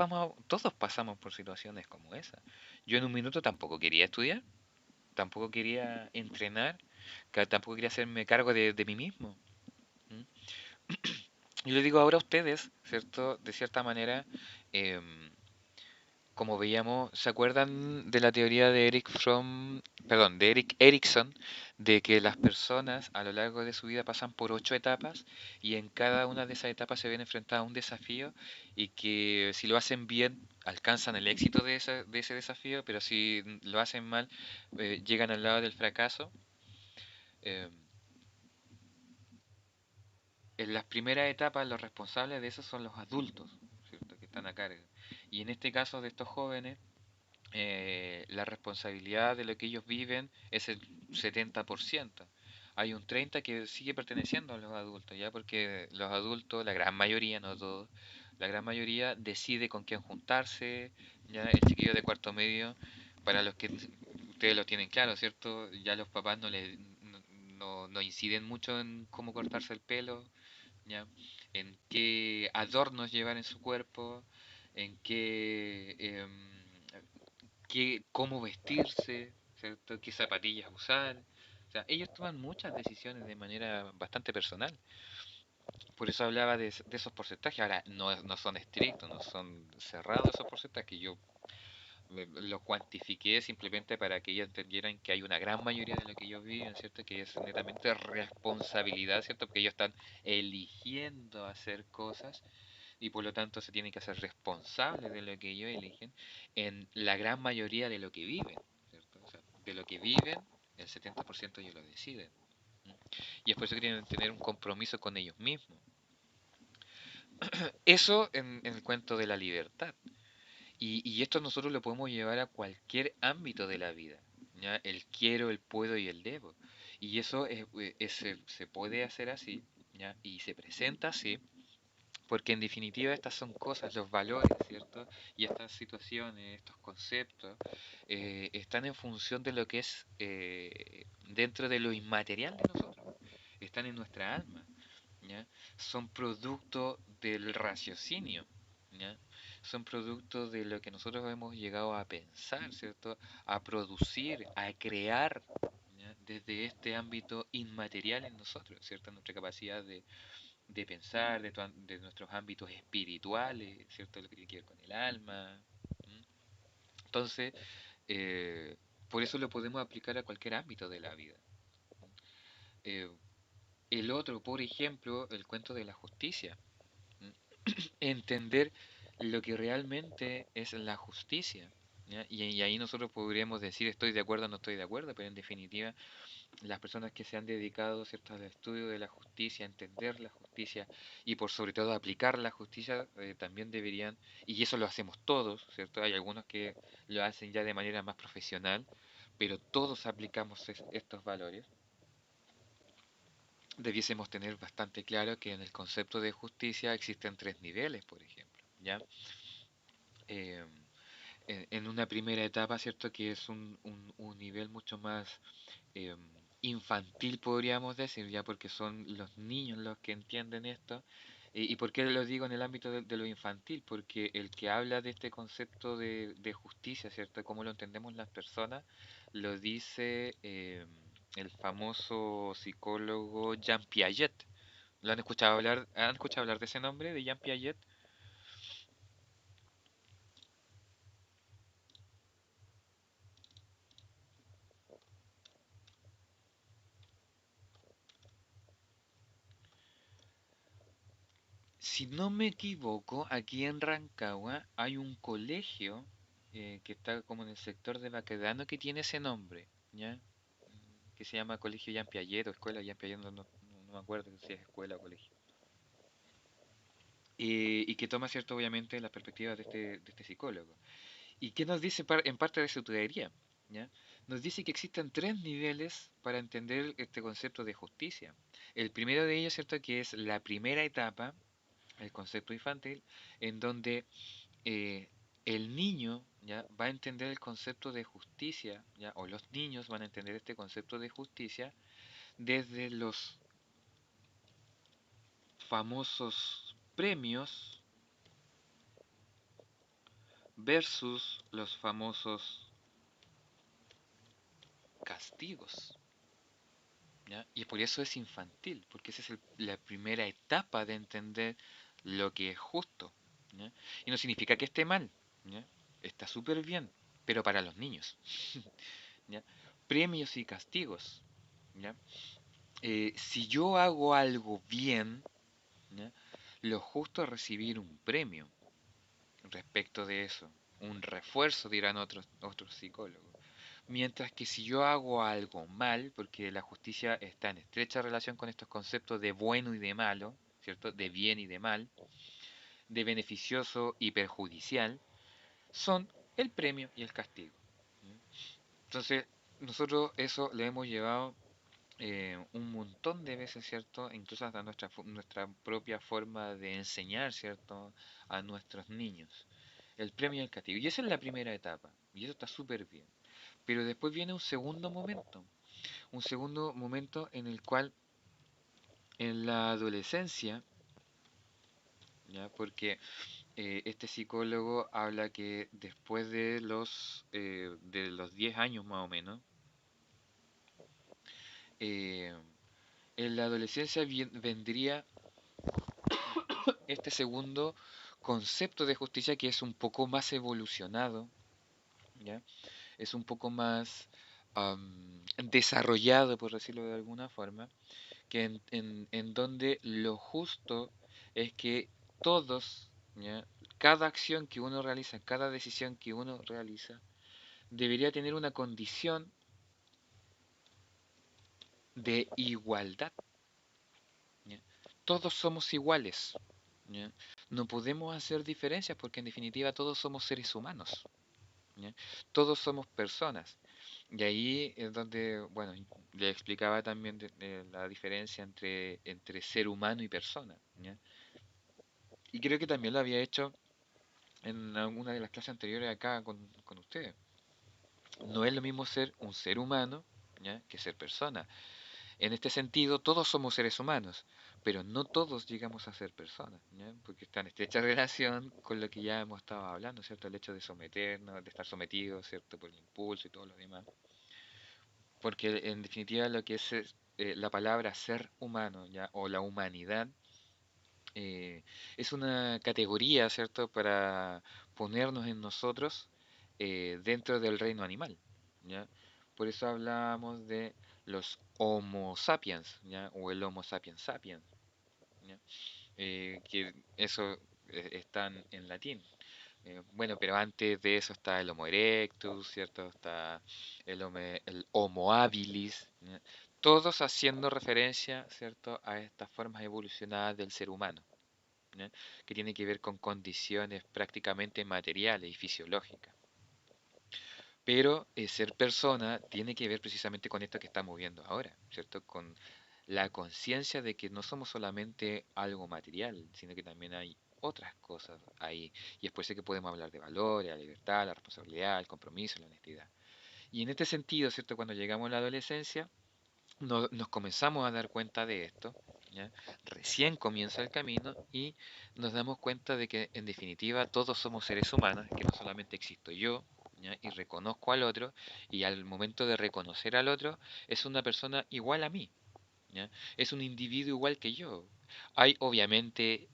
pasamos por situaciones como esa. Yo en un minuto tampoco quería estudiar, tampoco quería entrenar, tampoco quería hacerme cargo de mí mismo. ¿M? Yo le digo ahora a ustedes, ¿cierto? De cierta manera, em, como veíamos, ¿se acuerdan de la teoría de de Eric Erickson, de que las personas a lo largo de su vida pasan por 8 etapas y en cada una de esas etapas se ven enfrentadas a un desafío y que si lo hacen bien alcanzan el éxito de ese desafío, pero si lo hacen mal llegan al lado del fracaso? Eh, en las primeras etapas los responsables de eso son los adultos, ¿cierto? Que están a cargo. Y en este caso de estos jóvenes, la responsabilidad de lo que ellos viven es el 70%. Hay un 30% que sigue perteneciendo a los adultos, ya porque los adultos, la gran mayoría, no todos, la gran mayoría decide con quién juntarse, ya el chiquillo de cuarto medio, para los que ustedes lo tienen claro, ¿cierto? Ya los papás no inciden mucho en cómo cortarse el pelo, ya, en qué adornos llevar en su cuerpo, en cómo vestirse, ¿cierto? Qué zapatillas usar. O sea, ellos toman muchas decisiones de manera bastante personal. Por eso hablaba de esos porcentajes. Ahora, no son estrictos, no son cerrados esos porcentajes. Yo los cuantifiqué simplemente para que ellos entendieran que hay una gran mayoría de lo que ellos viven, ¿cierto? Que es netamente responsabilidad, ¿cierto? Porque ellos están eligiendo hacer cosas y por lo tanto se tienen que hacer responsables de lo que ellos eligen en la gran mayoría de lo que viven, ¿cierto? O sea, de lo que viven, el 70% ellos lo deciden. ¿Mm? Y es por eso que tienen que tener un compromiso con ellos mismos. Eso en el cuento de la libertad. Y esto nosotros lo podemos llevar a cualquier ámbito de la vida, ¿ya? El quiero, el puedo y el debo. Y eso se puede hacer así, ¿ya? Y se presenta así porque en definitiva estas son cosas, los valores, ¿cierto? Y estas situaciones, estos conceptos, están en función de lo que es dentro de lo inmaterial de nosotros. Están en nuestra alma, ¿ya? Son producto del raciocinio, ¿ya? Son producto de lo que nosotros hemos llegado a pensar, ¿cierto? A producir, a crear, ¿ya? Desde este ámbito inmaterial en nosotros, ¿cierto? Nuestra capacidad de pensar, de nuestros ámbitos espirituales, ¿cierto? Lo que tiene que ver con el alma. ¿M? Entonces, eh, por eso lo podemos aplicar a cualquier ámbito de la vida. Eh, el otro, por ejemplo, el cuento de la justicia. ¿M? Entender lo que realmente es la justicia. ¿Ya? Y ahí nosotros podríamos decir estoy de acuerdo o no estoy de acuerdo, pero en definitiva las personas que se han dedicado, ¿cierto?, al estudio de la justicia, a entender la justicia y por sobre todo a aplicar la justicia, también deberían, y eso lo hacemos todos, ¿cierto? Hay algunos que lo hacen ya de manera más profesional, pero todos aplicamos estos valores. Debiésemos tener bastante claro que en el concepto de justicia existen 3 niveles, por ejemplo, ¿ya? Eh, en una primera etapa, ¿cierto?, que es un nivel mucho más eh, infantil, podríamos decir, ya porque son los niños los que entienden esto. ¿Y por qué lo digo en el ámbito de lo infantil? Porque el que habla de este concepto de justicia, ¿cierto? Cómo lo entendemos las personas, lo dice el famoso psicólogo Jean Piaget. ¿Lo han escuchado hablar? ¿Han escuchado hablar de ese nombre, de Jean Piaget? Si no me equivoco, aquí en Rancagua hay un colegio que está como en el sector de Baquedano que tiene ese nombre, ¿ya? Que se llama Colegio Jean Piaget o Escuela Jean Piaget, no me acuerdo si es escuela o colegio. Y que toma cierto, obviamente, la perspectiva de este psicólogo. ¿Y qué nos dice en parte de su teoría? ¿Ya? Nos dice que existen 3 niveles para entender este concepto de justicia. El primero de ellos, ¿cierto?, que es la primera etapa, el concepto infantil, en donde el niño, ¿ya? Va a entender el concepto de justicia, ¿ya? O los niños van a entender este concepto de justicia desde los famosos premios versus los famosos castigos, ¿ya? Y por eso es infantil, porque esa es la primera etapa de entender lo que es justo, ¿ya? Y no significa que esté mal, ¿ya? Está súper bien, pero para los niños, ¿ya? Premios y castigos, ¿ya? Si yo hago algo bien, ¿ya? Lo justo es recibir un premio respecto de eso, un refuerzo, dirán otros psicólogos. Mientras que si yo hago algo mal, porque la justicia está en estrecha relación con estos conceptos de bueno y de malo, ¿cierto? De bien y de mal, de beneficioso y perjudicial, son el premio y el castigo. Entonces, nosotros eso lo hemos llevado un montón de veces, ¿cierto? Incluso hasta nuestra propia forma de enseñar, ¿cierto? A nuestros niños. El premio y el castigo. Y esa es la primera etapa. Y eso está súper bien. Pero después viene un segundo momento. Un segundo momento en el cual en la adolescencia, ¿ya? Porque este psicólogo habla que después de los 10 años más o menos, eh, en la adolescencia vendría este segundo concepto de justicia que es un poco más evolucionado, ¿ya? Es un poco más desarrollado, por decirlo de alguna forma, que en donde lo justo es que todos, ¿ya? Cada acción que uno realiza, cada decisión que uno realiza, debería tener una condición de igualdad, ¿ya? Todos somos iguales, ¿ya? No podemos hacer diferencias porque en definitiva todos somos seres humanos, ¿ya? Todos somos personas. Y ahí es donde, bueno, le explicaba también de la diferencia entre ser humano y persona, ¿ya? Y creo que también lo había hecho en alguna de las clases anteriores acá con ustedes. No es lo mismo ser un ser humano, ¿ya? Que ser persona. En este sentido, todos somos seres humanos, pero no todos llegamos a ser personas, ¿ya? Porque está en estrecha relación con lo que ya hemos estado hablando, ¿cierto? El hecho de someternos, de estar sometidos, ¿cierto? Por el impulso y todo lo demás. Porque en definitiva lo que la palabra ser humano, ¿ya? O la humanidad es una categoría, ¿cierto? Para ponernos en nosotros dentro del reino animal, ¿ya? Por eso hablamos de los Homo sapiens, ¿ya? O el Homo sapiens sapiens, ¿ya? Que eso está en latín. Bueno, pero antes de eso está el Homo erectus, ¿cierto? Está el Homo habilis, ¿ya? Todos haciendo referencia, ¿cierto? A estas formas evolucionadas del ser humano, ¿ya? Que tiene que ver con condiciones prácticamente materiales y fisiológicas. Pero ser persona tiene que ver precisamente con esto que estamos viendo ahora, ¿cierto? Con la conciencia de que no somos solamente algo material, sino que también hay otras cosas ahí. Y después sé que podemos hablar de valores, la libertad, la responsabilidad, el compromiso, la honestidad. Y en este sentido, ¿cierto? Cuando llegamos a la adolescencia, nos comenzamos a dar cuenta de esto, ¿ya? Recién comienza el camino y nos damos cuenta de que en definitiva todos somos seres humanos, que no solamente existo yo, ¿ya? Y reconozco al otro, y al momento de reconocer al otro es una persona igual a mí, ¿ya? Es un individuo igual que yo. Hay obviamente,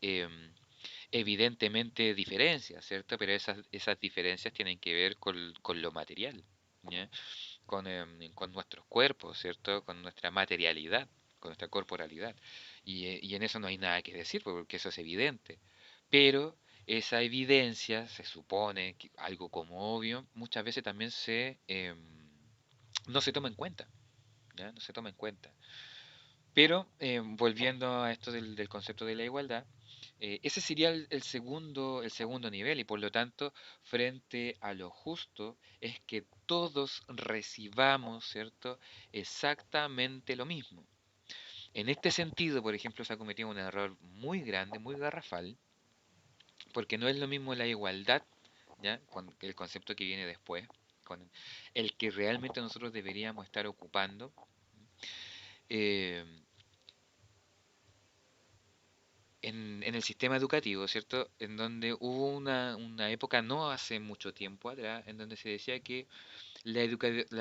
evidentemente diferencias, ¿cierto? Pero esas diferencias tienen que ver con lo material, ¿ya? Con nuestros cuerpos, ¿cierto? Con nuestra materialidad, con nuestra corporalidad. Y en eso no hay nada que decir, porque eso es evidente. Pero esa evidencia, se supone, que algo como obvio, muchas veces también no se toma en cuenta, ¿ya? No se toma en cuenta. Pero volviendo a esto del concepto de la igualdad, ese sería el segundo nivel y por lo tanto, frente a lo justo es que todos recibamos, ¿cierto? Exactamente lo mismo. En este sentido, por ejemplo, se ha cometido un error muy grande, muy garrafal, porque no es lo mismo la igualdad, ¿ya? Con el concepto que viene después, con el que realmente nosotros deberíamos estar ocupando. eh, en el sistema educativo, ¿cierto? En donde hubo una época no hace mucho tiempo atrás, en donde se decía que la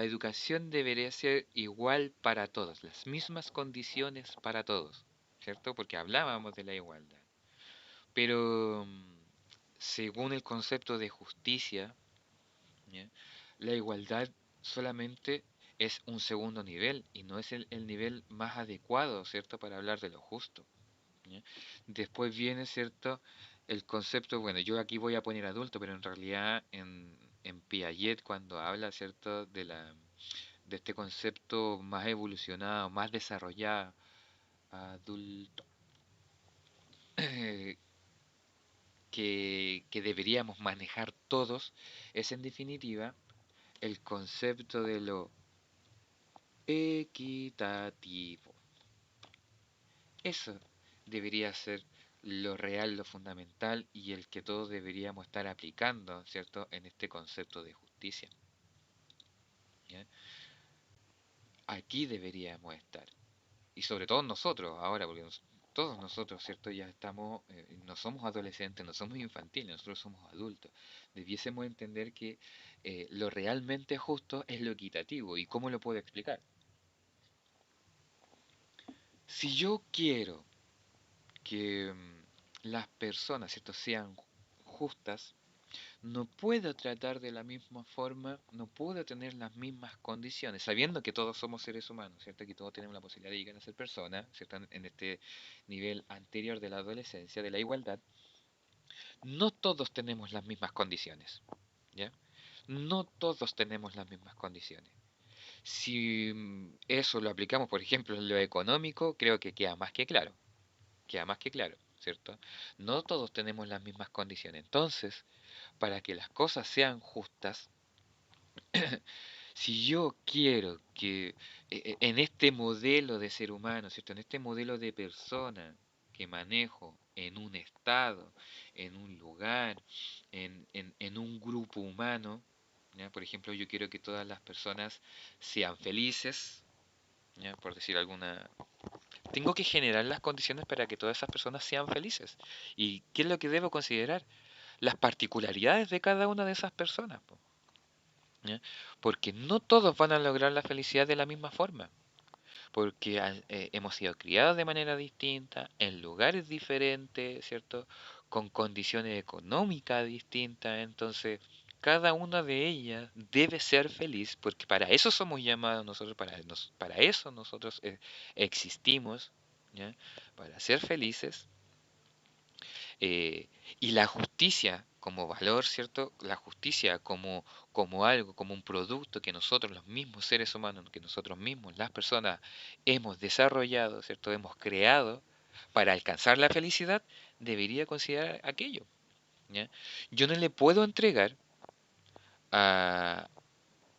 educación debería ser igual para todos, las mismas condiciones para todos, ¿cierto? Porque hablábamos de la igualdad. Pero según el concepto de justicia, ¿ya? La igualdad solamente es un segundo nivel y no es el nivel más adecuado, ¿cierto? Para hablar de lo justo. ¿Ya? Después viene, ¿cierto? El concepto, bueno, yo aquí voy a poner adulto, pero en realidad en Piaget cuando habla, ¿cierto? De este concepto más evolucionado, más desarrollado, adulto, que deberíamos manejar todos, es en definitiva el concepto de lo equitativo. Eso debería ser lo real, lo fundamental y el que todos deberíamos estar aplicando, ¿cierto? En este concepto de justicia. ¿Ya? Aquí deberíamos estar. Y sobre todo nosotros ahora, porque todos nosotros, ¿cierto? Ya estamos, no somos adolescentes, no somos infantiles, nosotros somos adultos. Debiésemos entender que lo realmente justo es lo equitativo. ¿Y cómo lo puedo explicar? Si yo quiero que las personas, ¿cierto?, sean justas, no puedo tratar de la misma forma, no puedo tener las mismas condiciones, sabiendo que todos somos seres humanos, ¿cierto? Que todos tenemos la posibilidad de llegar a ser personas, ¿cierto? En este nivel anterior de la adolescencia, de la igualdad, no todos tenemos las mismas condiciones, ¿ya? No todos tenemos las mismas condiciones. Si eso lo aplicamos, por ejemplo, en lo económico, creo que queda más que claro, ¿cierto? No todos tenemos las mismas condiciones. Entonces, para que las cosas sean justas, si yo quiero que en este modelo de ser humano, ¿cierto? En este modelo de persona que manejo en un estado, en un lugar, en un grupo humano, ¿ya? Por ejemplo, yo quiero que todas las personas sean felices, ¿ya? Por decir alguna, tengo que generar las condiciones para que todas esas personas sean felices. ¿Y qué es lo que debo considerar? Las particularidades de cada una de esas personas, po, ¿ya? Porque no todos van a lograr la felicidad de la misma forma, porque hemos sido criados de manera distinta, en lugares diferentes, ¿cierto? Con condiciones económicas distintas, entonces cada una de ellas debe ser feliz, porque para eso somos llamados nosotros, para eso nosotros existimos, ¿ya? Para ser felices. eh, y la justicia como valor, ¿cierto? La justicia como algo, como un producto que nosotros, los mismos seres humanos, que nosotros mismos, las personas, hemos desarrollado, ¿cierto? Hemos creado para alcanzar la felicidad, debería considerar aquello, ¿ya? Yo no le puedo entregar a,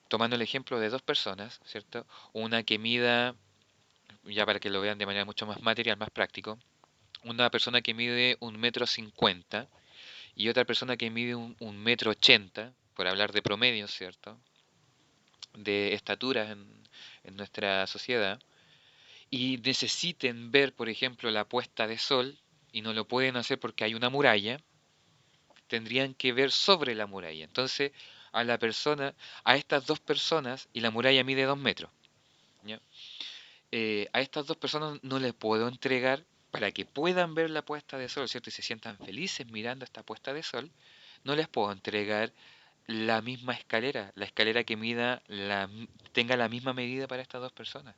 tomando el ejemplo de dos personas, ¿cierto? Una que mida, ya para que lo vean de manera mucho más material, más práctico, una persona que mide 1,50 m y otra persona que mide 1,80 m, por hablar de promedios, ¿cierto? De estaturas en nuestra sociedad, y necesiten ver, por ejemplo, la puesta de sol, y no lo pueden hacer porque hay una muralla, tendrían que ver sobre la muralla. Entonces, a la persona, a estas dos personas, y la muralla mide 2 metros, ¿ya? A estas dos personas no les puedo entregar para que puedan ver la puesta de sol, ¿cierto? Y se sientan felices mirando esta puesta de sol, no les puedo entregar la misma escalera, la escalera que tenga la misma medida para estas dos personas,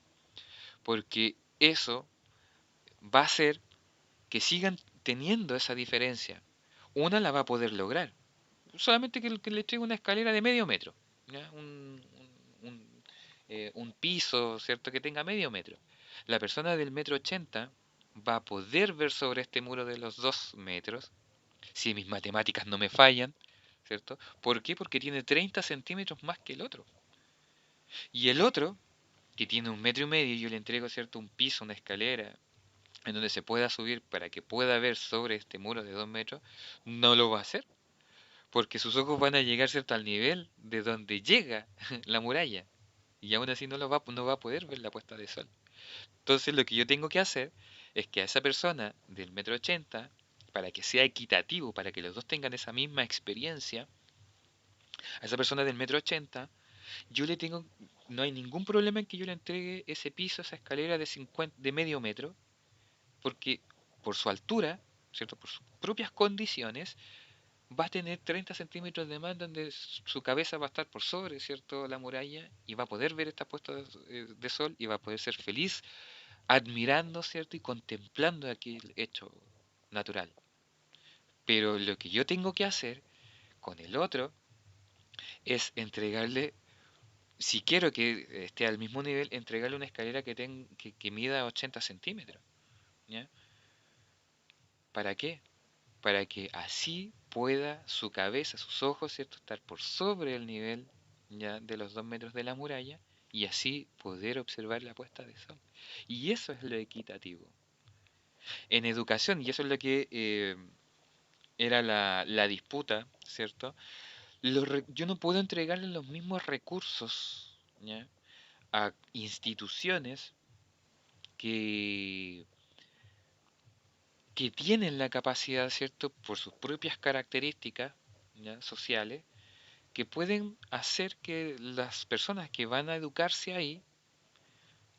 porque eso va a hacer que sigan teniendo esa diferencia. Una la va a poder lograr, solamente que le traiga una escalera de medio metro, ¿ya? Un piso, ¿cierto? Que tenga medio metro. La persona del 1,80 m va a poder ver sobre este muro de los 2 metros, si mis matemáticas no me fallan, ¿cierto? ¿Por qué? Porque tiene 30 centímetros más que el otro. Y el otro, que tiene 1,5 m, yo le entrego, ¿cierto? Un piso, una escalera, en donde se pueda subir para que pueda ver sobre este muro de 2 metros, no lo va a hacer. porque sus ojos van a llegar, ¿cierto?, al nivel de donde llega la muralla, y aún así no va a poder ver la puesta de sol. Entonces lo que yo tengo que hacer es que a esa persona del 1,80 m, para que sea equitativo, para que los dos tengan esa misma experiencia, a esa persona del 1,80 m, yo le tengo, no hay ningún problema en que yo le entregue ese piso, esa escalera de medio metro, porque por su altura, ¿cierto? Por sus propias condiciones, va a tener 30 centímetros de más donde su cabeza va a estar por sobre, ¿cierto?, la muralla, y va a poder ver esta puesta de sol, y va a poder ser feliz admirando, ¿cierto?, y contemplando aquel hecho natural. Pero lo que yo tengo que hacer con el otro es entregarle, si quiero que esté al mismo nivel, entregarle una escalera que mida 80 centímetros. ¿Ya? ¿Para qué? Para que así pueda su cabeza, sus ojos, ¿cierto?, estar por sobre el nivel, ya, de los 2 metros de la muralla, y así poder observar la puesta de sol. Y eso es lo equitativo. En educación, y eso es lo que era la disputa, ¿cierto? Yo no puedo entregarle los mismos recursos, ¿ya?, a instituciones que, que tienen la capacidad, ¿cierto?, por sus propias características, ¿ya?, sociales, que pueden hacer que las personas que van a educarse ahí,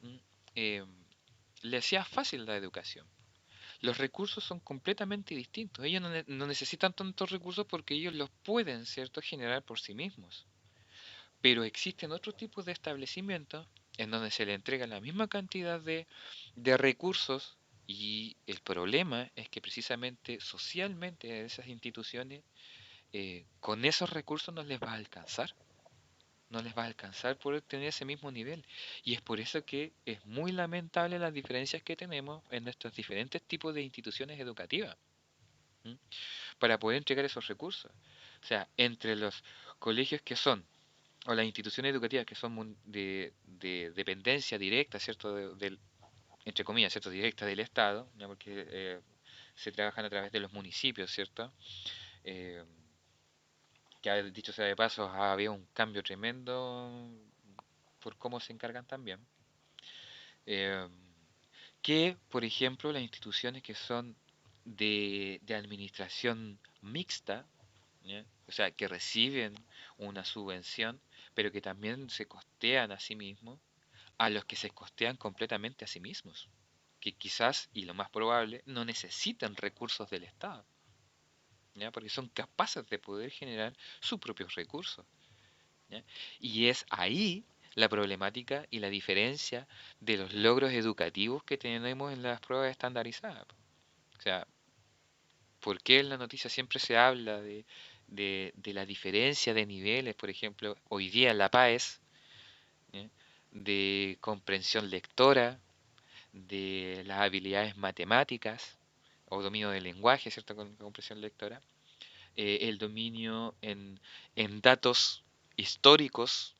¿m?, eh, les sea fácil la educación. Los recursos son completamente distintos. Ellos no necesitan tantos recursos porque ellos los pueden, ¿cierto?, generar por sí mismos. Pero existen otros tipos de establecimientos en donde se le entrega la misma cantidad de recursos, y el problema es que precisamente socialmente esas instituciones, con esos recursos no les va a alcanzar. No les va a alcanzar por tener ese mismo nivel. Y es por eso que es muy lamentable las diferencias que tenemos en nuestros diferentes tipos de instituciones educativas, ¿m?, para poder entregar esos recursos. O sea, entre los colegios que son, o las instituciones educativas que son de dependencia directa, ¿cierto?, entre comillas, ¿cierto?, directa del Estado, ¿ya? Porque se trabajan a través de los municipios, ¿cierto? Eh, que dicho sea de paso, ha habido un cambio tremendo por cómo se encargan también. Eh, que, por ejemplo, las instituciones que son de administración mixta, ¿ya?, o sea, que reciben una subvención, pero que también se costean a sí mismos, a los que se costean completamente a sí mismos, que quizás, y lo más probable, no necesitan recursos del Estado, ¿ya?, porque son capaces de poder generar sus propios recursos, ¿ya? Y es ahí la problemática y la diferencia de los logros educativos que tenemos en las pruebas estandarizadas. O sea, ¿por qué en la noticia siempre se habla de la diferencia de niveles? Por ejemplo, hoy día en la PAES, ¿ya?, de comprensión lectora, de las habilidades matemáticas o dominio del lenguaje, ¿cierto?, con comprensión lectora, el dominio en datos históricos,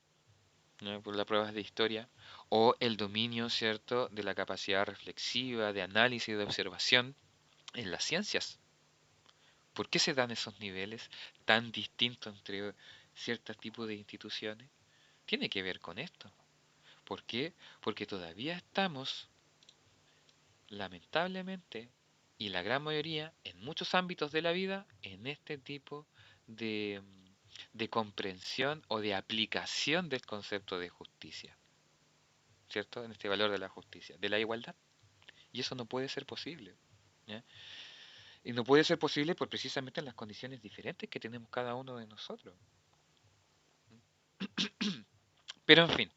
¿no?, por las pruebas de historia, o el dominio, ¿cierto?, de la capacidad reflexiva, de análisis, de observación en las ciencias. ¿Por qué se dan esos niveles tan distintos entre ciertos tipos de instituciones? Tiene que ver con esto. ¿Por qué? Porque todavía estamos, lamentablemente, y la gran mayoría, en muchos ámbitos de la vida, en este tipo de, de comprensión o de aplicación del concepto de justicia, ¿cierto? En este valor de la justicia, de la igualdad. Y eso no puede ser posible, ¿ya? Y no puede ser posible por precisamente las condiciones diferentes que tenemos cada uno de nosotros. Pero en fin,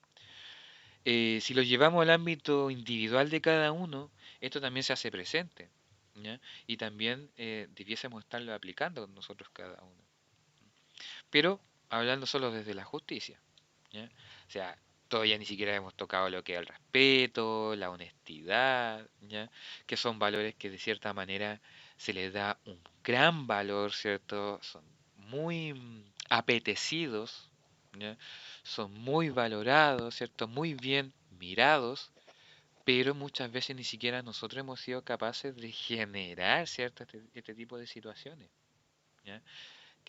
si lo llevamos al ámbito individual de cada uno, esto también se hace presente, ¿ya? Y también debiésemos estarlo aplicando nosotros cada uno. Pero hablando solo desde la justicia, ¿ya? O sea, todavía ni siquiera hemos tocado lo que es el respeto, la honestidad, ¿ya?, que son valores que de cierta manera se les da un gran valor, ¿cierto? Son muy apetecidos, ¿ya? Son muy valorados, ¿cierto? Muy bien mirados, pero muchas veces ni siquiera nosotros hemos sido capaces de generar, ¿cierto?, este tipo de situaciones, ¿ya?,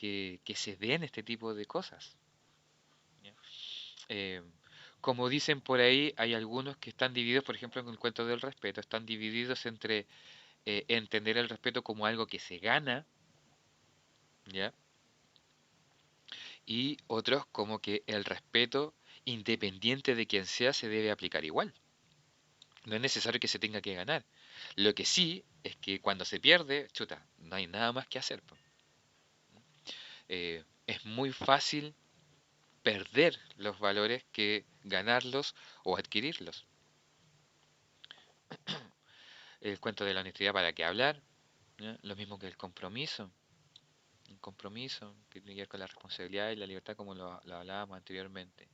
que se den este tipo de cosas. ¿Ya? Eh, como dicen por ahí, hay algunos que están divididos, por ejemplo, en el cuento del respeto, están divididos entre entender el respeto como algo que se gana, ¿ya? Y otros como que el respeto, independiente de quien sea, se debe aplicar igual. No es necesario que se tenga que ganar. Lo que sí es que cuando se pierde, chuta, no hay nada más que hacer, po. Es muy fácil perder los valores que ganarlos o adquirirlos. El cuento de la honestidad, ¿para qué hablar? ¿Ya? Lo mismo que el compromiso. Un compromiso que tiene que ver con la responsabilidad y la libertad, como lo hablábamos anteriormente.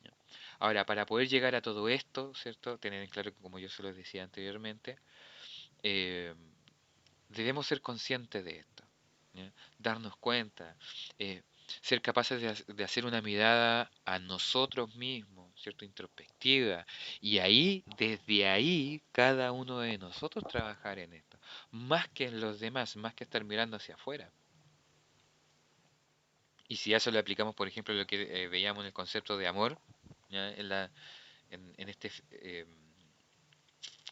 ¿Ya? Ahora, para poder llegar a todo esto, ¿cierto? Tener en claro que, como yo se los decía anteriormente, eh, debemos ser conscientes de esto, ¿ya? Darnos cuenta, eh, ser capaces de hacer una mirada a nosotros mismos, ¿cierto? Introspectiva. Y ahí, desde ahí, cada uno de nosotros trabajar en esto. Más que en los demás, más que estar mirando hacia afuera. Y si a eso le aplicamos, por ejemplo, lo que veíamos en el concepto de amor, ¿ya? En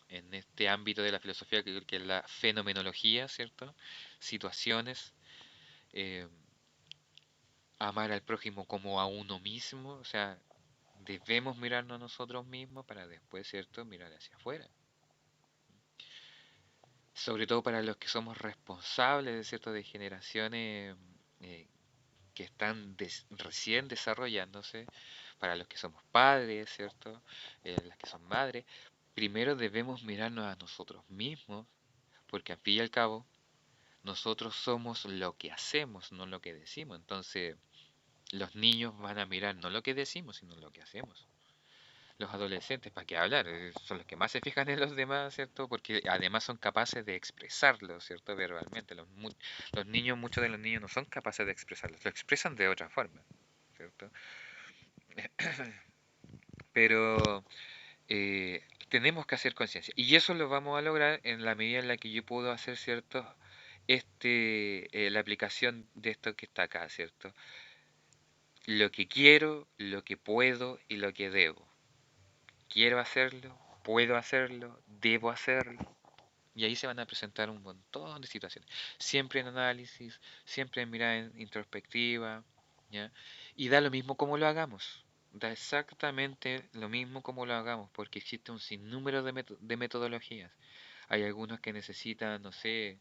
en este ámbito de la filosofía que es la fenomenología, ¿cierto? Situaciones, eh, amar al prójimo como a uno mismo, o sea, debemos mirarnos a nosotros mismos para después, ¿cierto?, mirar hacia afuera. Sobre todo para los que somos responsables, ¿cierto?, de generaciones eh, que están recién desarrollándose, para los que somos padres, ¿cierto?, las que son madres, primero debemos mirarnos a nosotros mismos, porque al fin y al cabo, nosotros somos lo que hacemos, no lo que decimos. Entonces, los niños van a mirar no lo que decimos, sino lo que hacemos. Los adolescentes, ¿para qué hablar? Son los que más se fijan en los demás, ¿cierto? Porque además son capaces de expresarlo, ¿cierto? Verbalmente. Los niños, muchos de los niños no son capaces de expresarlo, lo expresan de otra forma, ¿cierto? Pero tenemos que hacer conciencia. Y eso lo vamos a lograr en la medida en la que yo puedo hacer, ¿cierto? La aplicación de esto que está acá, ¿cierto? Lo que quiero, lo que puedo y lo que debo. Quiero hacerlo, puedo hacerlo, debo hacerlo. Y ahí se van a presentar un montón de situaciones. Siempre en análisis, siempre en mirada introspectiva, ¿ya? Y da lo mismo como lo hagamos. Da exactamente lo mismo como lo hagamos, porque existe un sinnúmero de metodologías. Hay algunos que necesitan, no sé,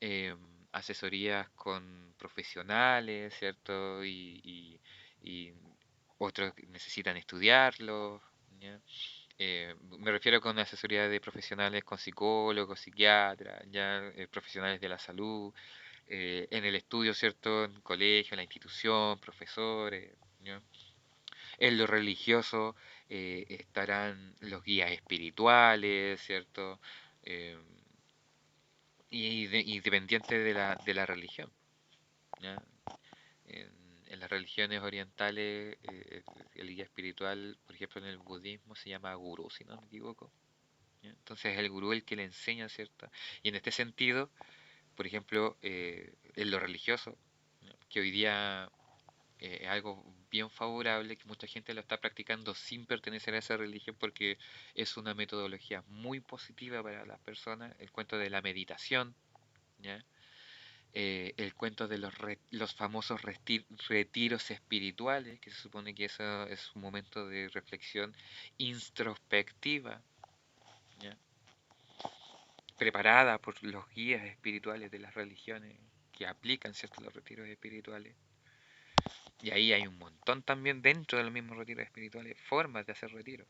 eh, asesorías con profesionales, ¿cierto? Y otros que necesitan estudiarlo, ¿ya? Me refiero con asesoría de profesionales, con psicólogos, psiquiatras, ya profesionales de la salud, en el estudio, ¿cierto? En colegio, en la institución, profesores, ¿ya? En lo religioso estarán los guías espirituales, ¿cierto? Eh, y dependiente de la religión, ¿ya? En, en las religiones orientales, el guía espiritual, por ejemplo, en el budismo se llama gurú, si no me equivoco. ¿Ya? Entonces es el gurú el que le enseña, ¿cierto? Y en este sentido, por ejemplo, en lo religioso, ¿ya? Que hoy día es algo bien favorable, que mucha gente lo está practicando sin pertenecer a esa religión porque es una metodología muy positiva para las personas, el cuento de la meditación, ¿ya? El cuento de los famosos retiros espirituales, que se supone que eso es un momento de reflexión introspectiva, ¿ya? Preparada por los guías espirituales de las religiones que aplican, ¿cierto?, los retiros espirituales. Y ahí hay un montón también dentro de los mismos retiros espirituales, formas de hacer retiro.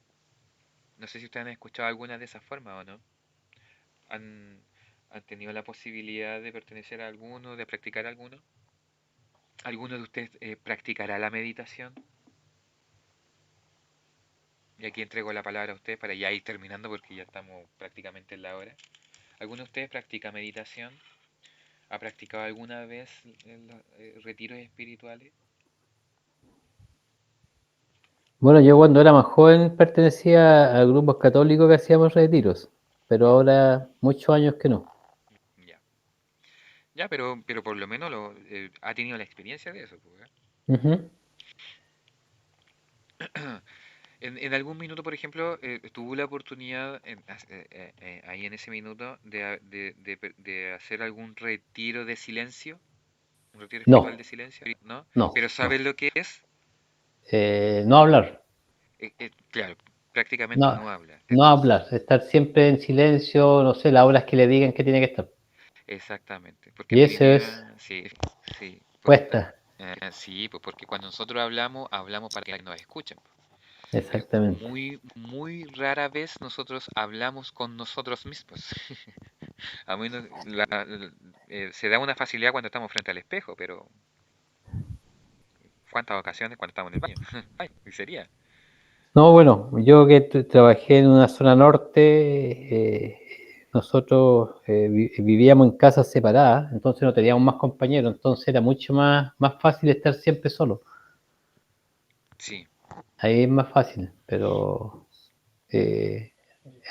No sé si ustedes han escuchado alguna de esas formas o no. ¿Han, han tenido la posibilidad de pertenecer a alguno, de practicar alguno? ¿Alguno de ustedes practicará la meditación? Y aquí entrego la palabra a ustedes para ya ir terminando porque ya estamos prácticamente en la hora. ¿Alguno de ustedes practica meditación? ¿Ha practicado alguna vez los retiros espirituales? Bueno, yo cuando era más joven pertenecía a grupos católicos que hacíamos retiros, pero Ya, ahora muchos años que no. ya. Ya, pero por lo menos ha tenido la experiencia de eso, pues, ¿eh? Ujú. En algún minuto, por ejemplo, tuvo la oportunidad ahí en ese minuto de hacer algún retiro de silencio, un retiro espiritual No, de silencio, ¿no? no, Pero no. ¿sabes lo que es? No hablar, Claro, prácticamente no, no habla. no hablar, estar siempre en silencio, no sé, las horas que le digan que tiene que estar. Exactamente, porque en Y eso es definitiva, sí, sí, cuesta, sí, pues porque cuando nosotros hablamos, hablamos para que nos escuchen. exactamente, Muy rara vez nosotros hablamos con nosotros mismos. A menos se da una facilidad cuando estamos frente al espejo, pero ¿cuántas ocasiones cuando estamos en el baño? Ay, y sería. No, bueno, yo que trabajé en una zona norte, nosotros vivíamos en casas separadas, entonces no teníamos más compañeros, entonces era mucho más fácil estar siempre solo. Sí, Ahí es más fácil, pero eh,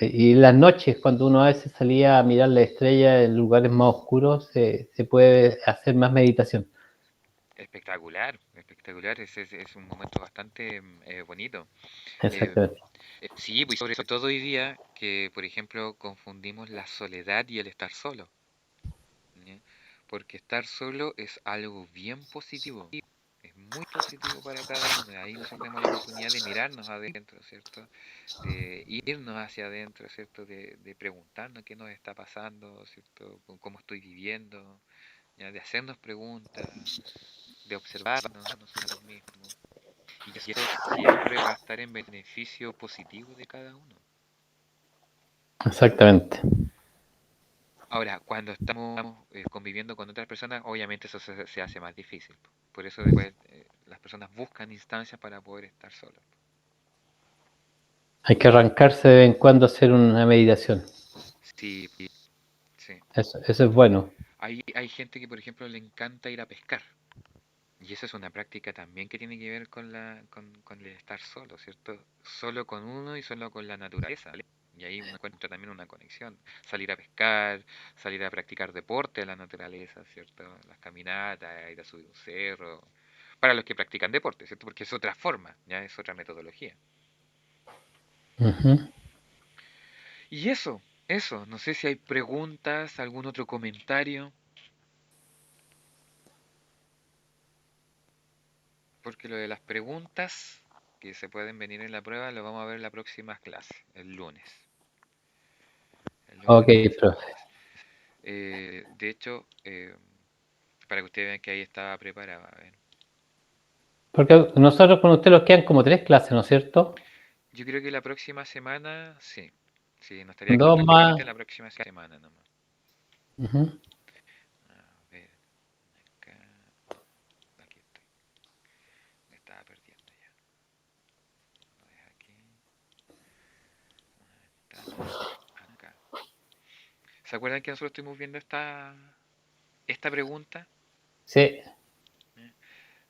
y en las noches, cuando uno a veces salía a mirar la estrella en lugares más oscuros, se puede hacer más meditación. espectacular, espectacular. Es un momento bastante bonito. Eh, Exactamente. sí, pues sobre todo hoy día que, por ejemplo, confundimos la soledad y el estar solo. ¿Ya? Porque estar solo es algo bien positivo. Es muy positivo para cada uno. Ahí nosotros tenemos la oportunidad de mirarnos adentro, ¿cierto? De irnos hacia adentro, ¿cierto? De preguntarnos qué nos está pasando, ¿cierto? Cómo estoy viviendo, ¿ya? De hacernos preguntas, de observarnos a nosotros mismos. Y eso siempre va a estar en beneficio positivo de cada uno. Exactamente. Ahora, cuando estamos conviviendo con otras personas, obviamente eso se hace más difícil. Por eso después las personas buscan instancias para poder estar solas. Hay que arrancarse de vez en cuando a hacer una meditación. Sí, sí. Eso es bueno. Hay gente que, por ejemplo, le encanta ir a pescar. Y esa es una práctica también que tiene que ver con el estar solo, ¿cierto? Solo con uno y solo con la naturaleza. Y ahí uno encuentra también una conexión. Salir a pescar, salir a practicar deporte en la naturaleza, ¿cierto? Las caminatas, ir a subir un cerro. Para los que practican deporte, ¿cierto? Porque es otra forma, ya es otra metodología. Ujú. Y eso. No sé si hay preguntas, algún otro comentario. Porque lo de las preguntas que se pueden venir en la prueba lo vamos a ver en la próxima clase, el lunes. El lunes Ok, vamos a hacer profe. preguntas. De hecho, para que ustedes vean que ahí estaba preparado. A ver. Porque nosotros con usted nos quedan como 3 clases, ¿no es cierto? Yo creo que la próxima semana, sí. Sí, nos estaría quedando Dos más. prácticamente la próxima semana nomás. Ujú. A ver, acá, aquí estoy. Me estaba perdiendo ya. Lo dejo aquí. Está acá. ¿Se acuerdan que nosotros estuvimos viendo esta pregunta? Sí. ¿Eh?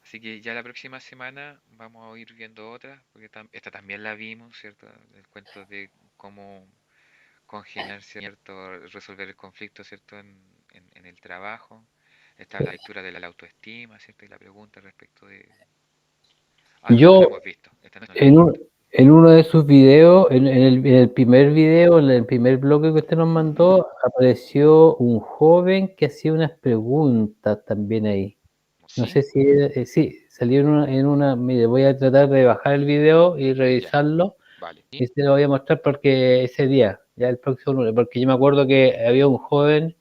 Así que ya la próxima semana vamos a ir viendo otra, porque esta también la vimos, ¿cierto? El cuento de cómo congeniar, ¿cierto? Resolver el conflicto, ¿cierto? En el trabajo. Está la lectura de la autoestima, ¿cierto? Y la pregunta respecto de... Ah, no, esta no la Yo hemos visto. Esta no la en, hemos un, visto. en uno de sus videos, en el primer video, en el primer bloque que usted nos mandó, apareció un joven que hacía unas preguntas también ahí. No ¿Sí? sé si sí, salió mire, voy a tratar de bajar el video y Ya, revisarlo vale. ¿Sí? y se lo voy a mostrar porque ese día, ya el próximo lunes, porque yo me acuerdo que había un joven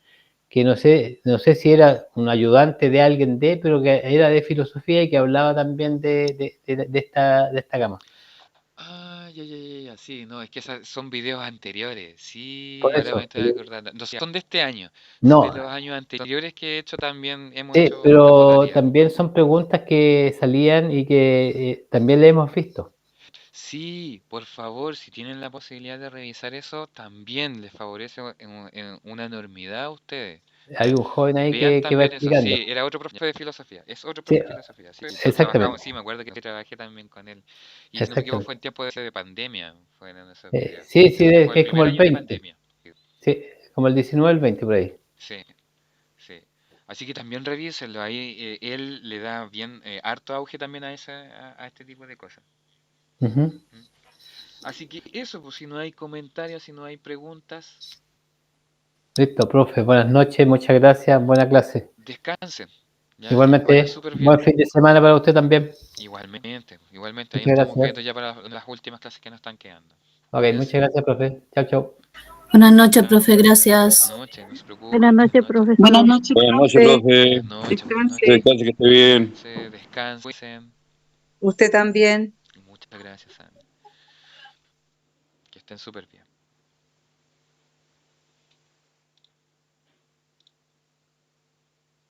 que no sé si era un ayudante de alguien pero que era de filosofía y que hablaba también de esta gama. Ah, ya, sí, no, es que son videos anteriores, sí, Por ahora me eso, estoy acordando. No son de este año, son de no, los años anteriores que he hecho también, hemos sí, hecho esta pero modalidad. también son preguntas que salían y que también le hemos visto. Sí, por favor, si tienen la posibilidad de revisar eso, también les favorece en una enormidad a ustedes, Hay ¿ya? un joven ahí Vean que va también eso, explicando. sí, era otro profe de filosofía, es otro Sí, profe de filosofía, sí, trabajamos, exactamente, sí, me acuerdo que trabajé también con él, y si no me equivoco fue exactamente. en tiempo de pandemia, fueron esos videos, Sí, sí, fue el es como primer el año de 20. pandemia, Sí, como el 19 el 20 por ahí. sí, sí. Así que también revísenlo, ahí él le da bien harto auge también a este tipo de cosas. Ujú. Así que eso, pues si no hay comentarios, si no hay preguntas, Listo, profe. Buenas noches, muchas gracias. Buena clase. descansen, ya que les vaya Igualmente, súper bien. buen fin de semana para usted también. Igualmente, igualmente, ahí nos Muchas estamos viendo gracias. ya para las últimas clases que nos están quedando. Ok, Cuídense. muchas gracias, profe. Chao, chao. Buenas noches, Chao. profe, Buenas gracias. noches, no se Buenas preocupen. Buenas noches, noches. Buenas profesor. noches, Buenas noches, profe. profe. Buenas noches, buenas Que noches. Descanse. descanse, que esté bien. Descansen. Usted también. Muchas gracias, Andy. Que estén súper bien.